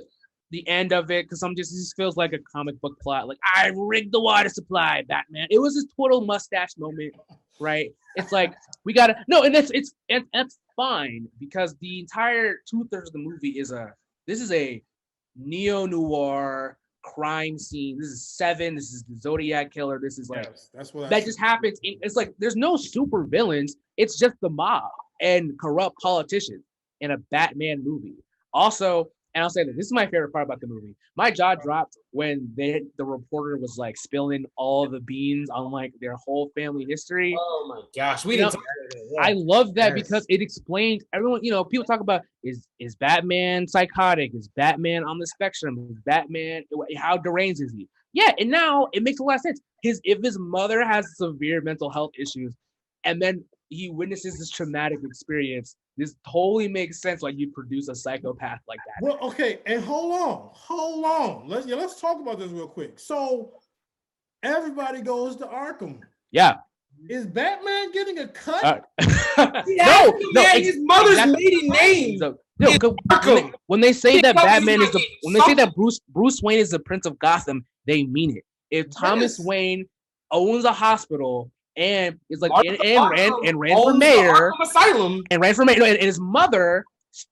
the end of it because it just feels like a comic book plot. Like, I rigged the water supply, Batman. It was this total mustache moment, right? It's like we gotta no, and that's fine because the entire 2/3 of the movie is a neo-noir crime scene. This is Seven. This is the Zodiac Killer. This is like that's what that just happens. It's like there's no super villains. It's just the mob and corrupt politicians in a Batman movie. Also, and I'll say that this is my favorite part about the movie. My jaw dropped when the reporter was like spilling all the beans on like their whole family history. Oh my gosh, we You didn't. know, I love that Yes. because it explains everyone. You know, people talk about is Batman psychotic? Is Batman on the spectrum? Is Batman how deranged is he? Yeah, and now it makes a lot of sense. If his mother has severe mental health issues, and then he witnesses this traumatic experience, this totally makes sense. Like you produce a psychopath like that. Well, okay, and hold on. Let's talk about this real quick. So everybody goes to Arkham. Yeah. Is Batman getting a cut? Yeah, his mother's maiden name. So, is Arkham. when they say that He's Batman is not the getting when they say that something. Bruce Wayne is the Prince of Gotham, they mean it. If Thomas Yes. Wayne owns a hospital and is like and ran for Owns the mayor Arkham Asylum. and ran for mayor, and his mother's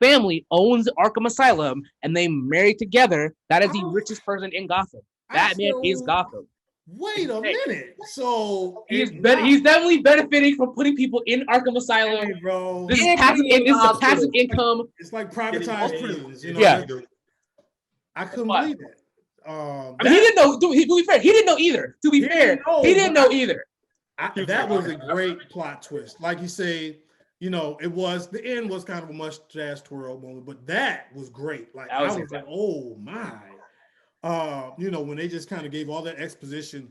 family owns Arkham Asylum and they married together, that is the richest person in Gotham. Batman is Gotham. Wait a minute. So He's definitely benefiting from putting people in Arkham Asylum. hey, bro. This is And passive, being in the this is a hospital. passive income. It's like privatized prisons. You know, Yeah. I couldn't What? believe it. I mean, he didn't know. To be fair, he didn't know either. To be He fair, didn't know, he didn't but know either. That was a great plot twist. Like you say, you know, the end was kind of a mustache twirl moment, but that was great. Like That I was was like, oh my. You know, when they just kind of gave all that exposition,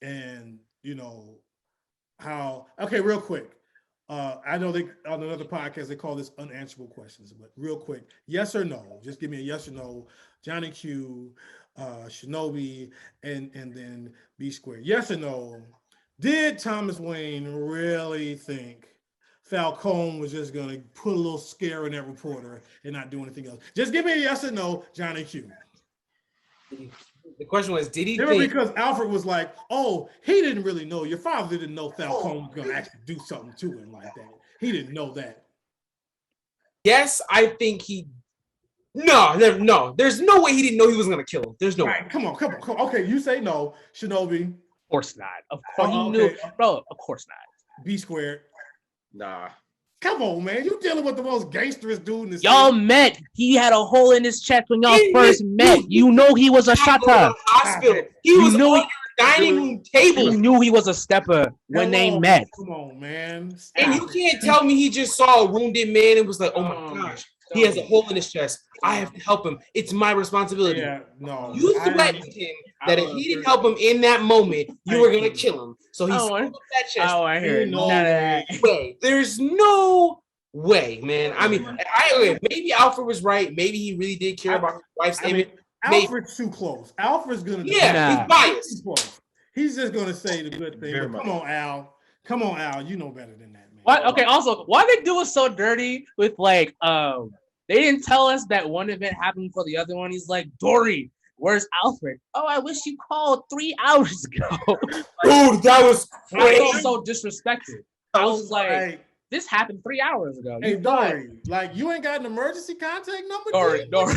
and you know how real quick. I know they on another podcast they call this unanswerable questions, but real quick, yes or no? Just give me a yes or no. Johnny Q, Shinobi, and then B Square. Yes or no? Did Thomas Wayne really think Falcone was just gonna put a little scare in that reporter and not do anything else? Just give me a yes or no, Johnny Q. The question was, did he Remember, think? because Alfred was like, "Oh, he didn't really know. Your father didn't know Falcone was gonna actually do something to him like that. He didn't know that." Yes, I think he. No. There's no way he didn't know he was gonna kill him. There's no way. Right, come on. Okay, you say no, Shinobi. Of course not. Of course, he okay. knew, bro. Of course not. B Squared. Nah. Come on, man. You dealing with the most gangsterous dude in this. Y'all city. met. He had a hole in his chest when y'all He- first met. You know he was a shotter. Hospital. He You was knew on he- your dining room He table, knew he was a stepper when they Hello. met. Come on, man. and you can't tell me he just saw a wounded man and was like, "Oh my gosh, he has a hole in his chest. I have to help him. It's my responsibility." Yeah, no. You I- threatened him that if he didn't help him in that moment, you were gonna kill him. So he I screwed want- up that chest. Oh, I hear No none of that. Way. There's no way, man. I mean, maybe Alfred was right. Maybe he really did care about his wife's I mean, image. Maybe. Alfred's too close. Alfred's gonna. Yeah, Nah. he's biased. Too close. He's just gonna say the good thing. Very But much. come on, Al. Come on, Al. You know better than that, man. What? Okay. Also, why they do it so dirty with like they didn't tell us that one event happened for the other one. He's like, Dory, where's Alfred? Oh, I wish you called 3 hours ago. Dude, that was I felt crazy. so disrespected. I was like, this happened 3 hours ago. Hey, You thought- Dory, like you ain't got an emergency contact number? Dory, dude? Dory.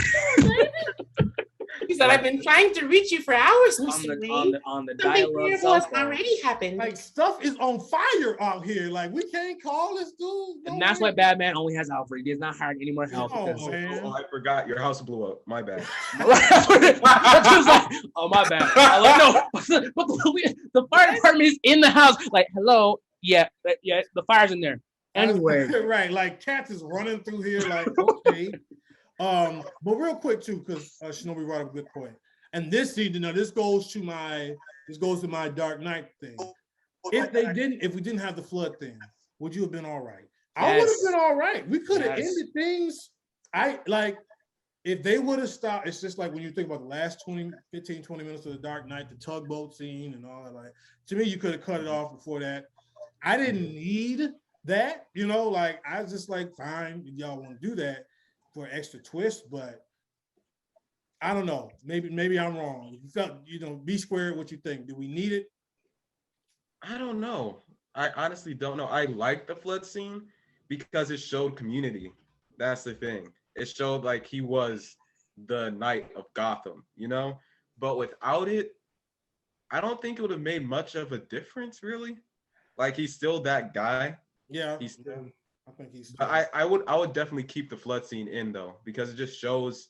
He said, "I've been trying to reach you for hours, on Mr. the Reed. Something Something dial-up terrible cell has phone. already happened." Like stuff is on fire out here. Like we can't call this dude. And No that's why way. Batman only has Alfred. He has not hired any more help. Oh, because man. Oh, I forgot your house blew up. My bad. That's just like, oh my bad. I'm like, no, but the fire department is in the house. Like, hello, yeah, the fire's in there. Anyway, Right, like cats is running through here. Like, okay. But real quick too, because Shinobi brought up a good point. And this goes to my Dark Knight thing. If we didn't have the flood thing, would you have been all right? I would have been all right. We could have ended things. If they would have stopped, it's just like when you think about the last 15, 20 minutes of the Dark Knight, the tugboat scene and all that, like, to me, you could have cut it off before that. I didn't need that, like, I was just like, fine, if y'all want to do that for an extra twist, but I don't know. Maybe I'm wrong. You felt, be square what you think. Do we need it? I don't know. I honestly don't know. I like the flood scene because it showed community. That's the thing. It showed like he was the knight of Gotham, But without it, I don't think it would have made much of a difference, really. Like he's still that guy. Yeah. He's still. I think he's. But I would definitely keep the flood scene in though, because it just shows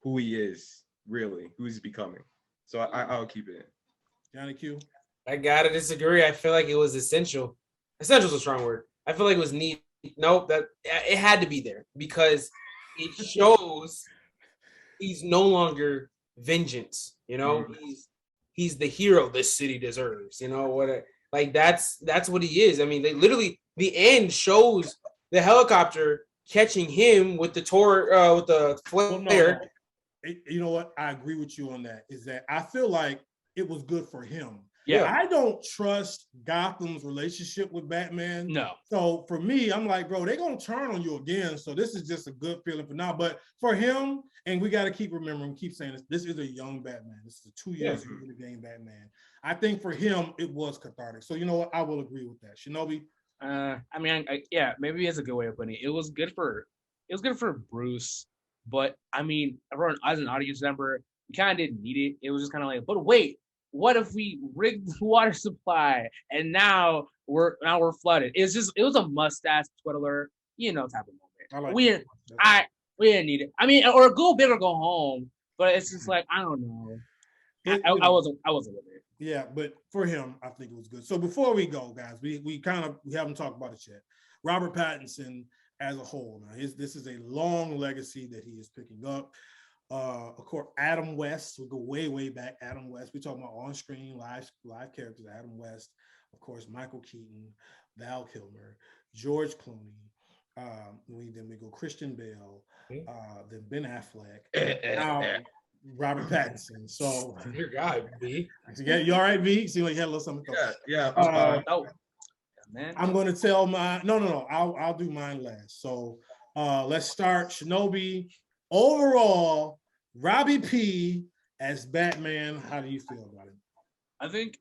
who he is, really, who he's becoming. So I'll keep it in. Johnny Q. I gotta disagree. I feel like it was essential. Essential is a strong word. I feel like it was neat. Nope, that it had to be there because it shows he's no longer vengeance. He's the hero this city deserves. That's what he is. I mean, they literally the end shows the helicopter catching him with the flare. You know what? I agree with you on that. Is that I feel like it was good for him. Yeah. I don't trust Gotham's relationship with Batman. No. So for me, I'm like, bro, they're gonna turn on you again. So this is just a good feeling for now. But for him, and we got to keep remembering, keep saying this is a young Batman. This is a 2 years into the game Batman. I think for him, it was cathartic. So you know what? I will agree with that. Shinobi. Maybe it's a good way of putting it. It was good for Bruce, but I mean, everyone as an audience member, we kind of didn't need it. It was just kind of like, but wait. What if we rigged the water supply and now we're flooded? It was a mustache twiddler, type of moment. We didn't need it. I mean, or go big or go home. But it's just like I don't know. I wasn't with it. Yeah, but for him, I think it was good. So before we go, guys, we haven't talked about it yet. Robert Pattinson as a whole. Now, this is a long legacy that he is picking up. Of course, Adam West. We go way back. Adam West. We're talking about on-screen live characters. Adam West, of course, Michael Keaton, Val Kilmer, George Clooney. Then we go Christian Bale. Then Ben Affleck. Now Robert Pattinson. So your guy, V. You all right, V? See, like you had a little something. Yeah. Man. I'm going to tell my no. I'll do mine last. So let's start. Shinobi. Overall, Robbie P as Batman. How do you feel about it? I think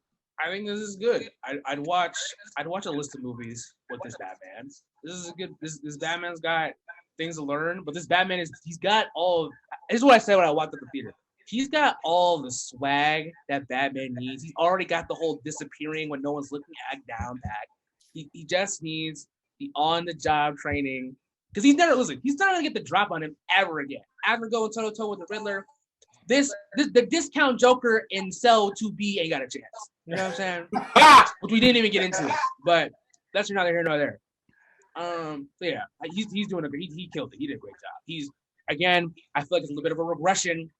this is good. I'd watch a list of movies with this Batman. This is a good. This Batman's got things to learn, but this Batman he's got all. This is what I said when I walked up the theater. He's got all the swag that Batman needs. He's already got the whole disappearing when no one's looking act down pack. He just needs the on-the-job training. Because he's not gonna get the drop on him ever again. After going toe-to-toe with the Riddler, the discount Joker in Cell 2B ain't got a chance. You know what I'm saying? Which we didn't even get into. But that's neither here nor there. So yeah, he's doing he killed it. He did a great job. He's again, I feel like it's a little bit of a regression.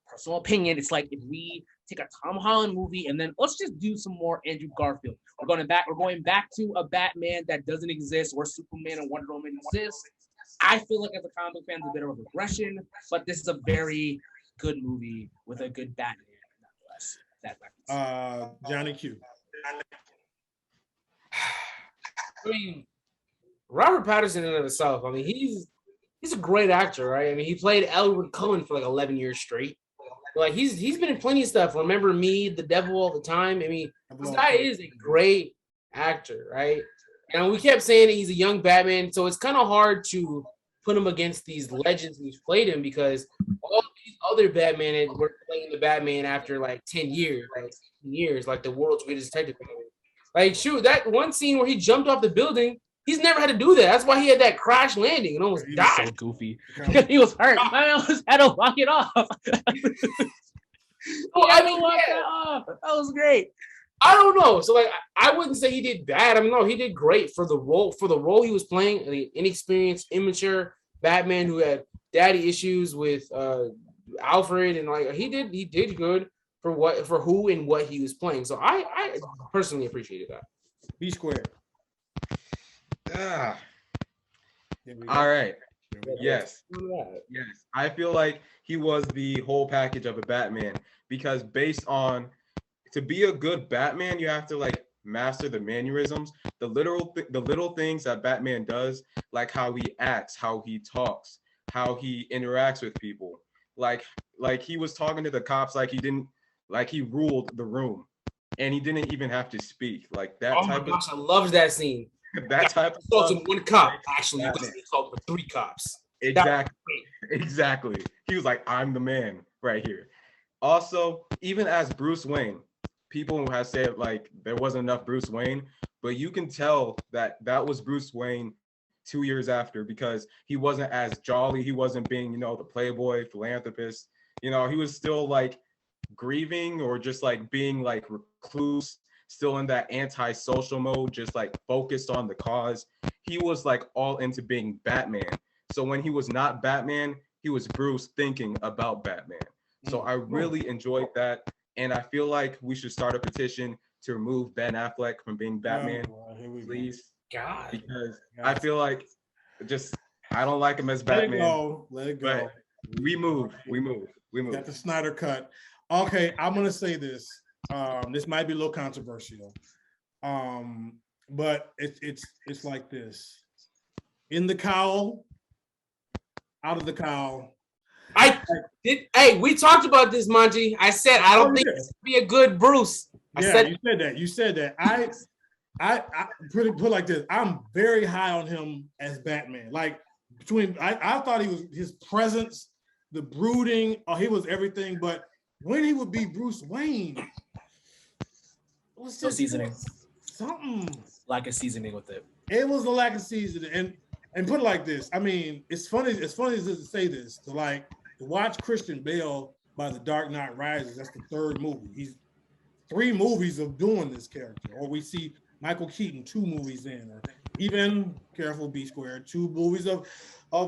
Personal opinion. It's like if we take a Tom Holland movie and then let's just do some more Andrew Garfield. We're going back to a Batman that doesn't exist where Superman and Wonder Woman exist. I feel like as a comic fan, it's a bit of a regression, but this is a very good movie with a good Batman, nonetheless. Johnny Q. I mean, Robert Pattinson in and of himself. I mean, he's a great actor, right? I mean, he played Edward Cullen for like 11 years straight. Like he's been in plenty of stuff. Remember Me, The Devil All the Time. I mean, this guy is a great actor, right? And we kept saying that he's a young Batman, so it's kind of hard to put him against these legends who's played him, because all these other Batman were playing the Batman after like 10 years, like the world's greatest detective movie. Like, shoot, that one scene where he jumped off the building, he's never had to do that. That's why he had that crash landing and almost He was died. so goofy because he was hurt. I almost had to walk it off. Well, I mean, walk that off. That was great. I don't know. So like, I wouldn't say he did bad. I mean, no, he did great for the role. For the role he was playing, the inexperienced, immature Batman who had daddy issues with Alfred, and like he did good for who and what he was playing. So I personally appreciated that. B squared. Ah. All right. Yes. Yes. I feel like he was the whole package of a Batman, because based on, to be a good Batman, you have to like master the mannerisms, the little things that Batman does, like how he acts, how he talks, how he interacts with people. Like he was talking to the cops like he ruled the room, and he didn't even have to speak. Like that Oh my gosh, I loved that scene. That type of Assaulted stuff. one cop. Actually, you got assaulted with 3 cops. Exactly. He was like, I'm the man right here. Also, even as Bruce Wayne, people have said like there wasn't enough Bruce Wayne, but you can tell that was Bruce Wayne 2 years after, because he wasn't as jolly. He wasn't being, the playboy philanthropist. He was still like grieving, or just like being like recluse, still in that anti-social mode, just like focused on the cause. He was like all into being Batman. So when he was not Batman, he was Bruce thinking about Batman. So I really enjoyed that. And I feel like we should start a petition to remove Ben Affleck from being Batman, please. God. Because I feel like I don't like him as Batman. Let it go. But we move. Got the Snyder cut. Okay, I'm gonna say this. This might be a little controversial. But it's like this. In the cowl, out of the cowl. Hey, we talked about this, Monty. I said I don't think this would be a good Bruce. You said that. I put like this. I'm very high on him as Batman. Like I thought he was, his presence, the brooding, he was everything. But when he would be Bruce Wayne, it was just seasoning. Something Like a seasoning with it. It was a lack of seasoning. And put it like this. I mean, it's funny as to say this, to watch Christian Bale by The Dark Knight Rises. That's the 3rd movie. He's 3 movies of doing this character. Or we see Michael Keaton 2 movies in, or even, careful, B squared, 2 movies of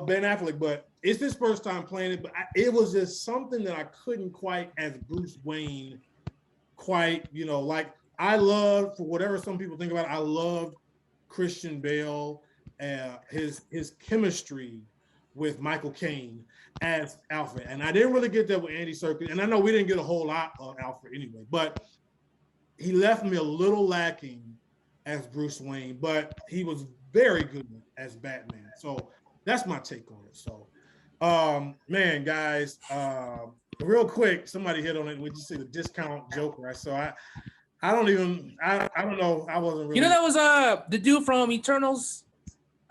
Ben Affleck. But it's his first time playing it. But it was just something that I couldn't quite, as Bruce Wayne, like I loved, for whatever some people think about it, I loved Christian Bale, his chemistry with Michael Caine as Alfred. And I didn't really get that with Andy Serkis. And I know we didn't get a whole lot of Alfred anyway, but he left me a little lacking as Bruce Wayne, but he was very good as Batman. So that's my take on it. So, man, guys, real quick, somebody hit on it. We just see the discount Joker. So I don't know. I wasn't really. That was the dude from Eternals,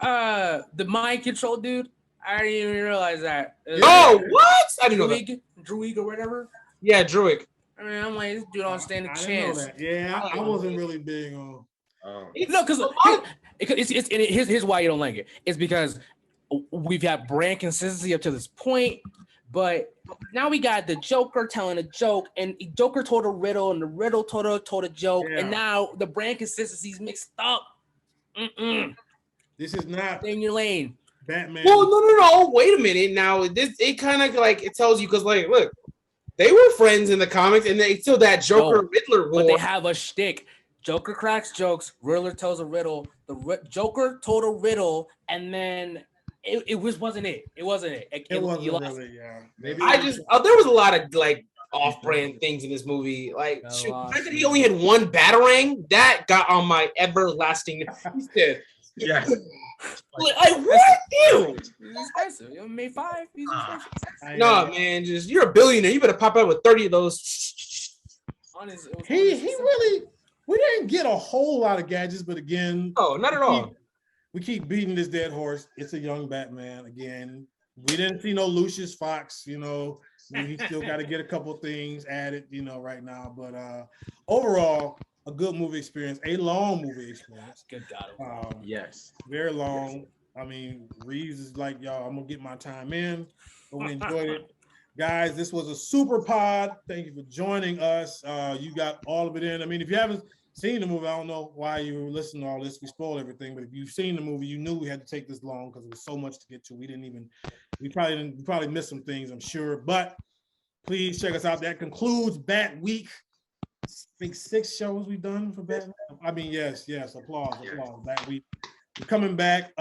the mind control dude. I didn't even realize that. Oh, what? I didn't know that. Druig or whatever. Yeah, Druig. I mean, I'm like, this dude don't stand a chance. Yeah, I wasn't really big on. No, because here's why you don't like it. It's because we've had brand consistency up to this point, but now we got the Joker telling a joke, and Joker told a riddle, and the riddle told a joke, and now the brand consistency is mixed up. This is not in your lane. Batman. Well, no. Wait a minute. Now it kind of like it tells you, because like, look, they were friends in the comics, and they still that Joker Riddler war. But they have a shtick. Joker cracks jokes. Riddler tells a riddle. Joker told a riddle, and then it wasn't it. It wasn't it. It wasn't really. Yeah. Maybe there was a lot of like off-brand things in this movie. Like, shoot, the fact that he only had 1 batarang, that got on my everlasting. He said, "Yeah." Like, what? Ew. He's expensive. You made 5. He's expensive. No, man, you're a billionaire. You better pop out with 30 of those. He really. We didn't get a whole lot of gadgets, but again, not at all. we keep beating this dead horse. It's a young Batman again. We didn't see no Lucius Fox, you know. I mean, he still got to get a couple things added, you know, right now. But overall, a good movie experience, a long movie experience. Good God. Yes. Very long. I mean, Reeves is like, y'all, I'm gonna get my time in, but we enjoyed it. Guys, this was a super pod. Thank you for joining us. You got all of it in. I mean, if you haven't seen the movie, I don't know why you were listening to all this. We spoiled everything, but if you've seen the movie, you knew we had to take this long because it was so much to get to. We probably missed some things, I'm sure. But please check us out. That concludes Bat Week. I think 6 shows we've done for Batman. I mean, yes, applause. Bat Week. We're coming back.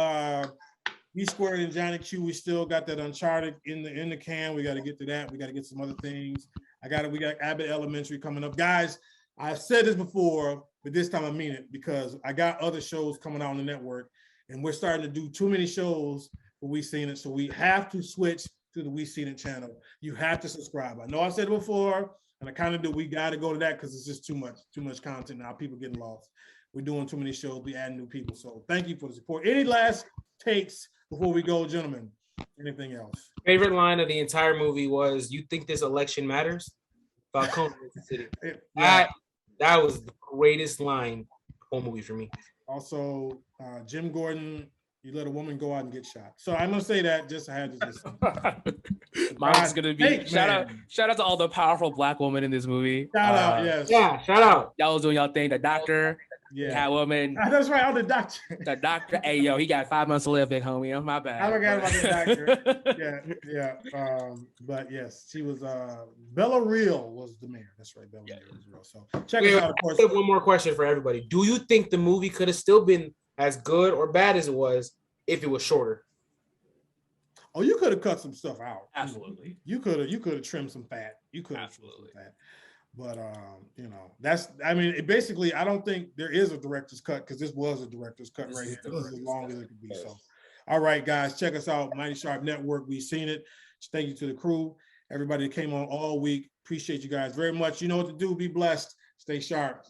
B Squared and Johnny Q. We still got that Uncharted in the can. We got to get to that. We got to get some other things. We got Abbott Elementary coming up, guys. I've said this before, but this time I mean it because I got other shows coming out on the network, and we're starting to do too many shows for We Seen It. So we have to switch to the We Seen It channel. You have to subscribe. I know I said it before, and I kind of do. We got to go to that because it's just too much content now. People getting lost. We're doing too many shows. We adding new people. So thank you for the support. Any last takes before we go, gentlemen? Anything else? Favorite line of the entire movie was, "You think this election matters?" Falcone City. That was the greatest line whole movie for me. Also, Jim Gordon, you let a woman go out and get shot. So I'm gonna say that just I had to just. Mine's gonna be shout out to all the powerful Black women in this movie. Shout out, yes. Yeah, shout out. Y'all was doing y'all thing. The doctor, Catwoman. That's right. I'm the doctor. The doctor. Hey, yo, he got 5 months to live, big homie. Oh, my bad. I forgot about the doctor. Yeah. But yes, she was. Bella Real was the mayor. That's right. Bella Real was real. So check us out. Of course. One more question for everybody. Do you think the movie could have still been as good or bad as it was if it was shorter? Oh, you could have cut some stuff out. Absolutely. You could have trimmed some fat. You could have trimmed some fat. But you know, basically, I don't think there is a director's cut because this was a director's cut right here. This is as long as it could be. So, all right, guys, check us out. Mighty Sharp Network. We've seen it. Thank you to the crew, everybody that came on all week. Appreciate you guys very much. You know what to do. Be blessed. Stay sharp.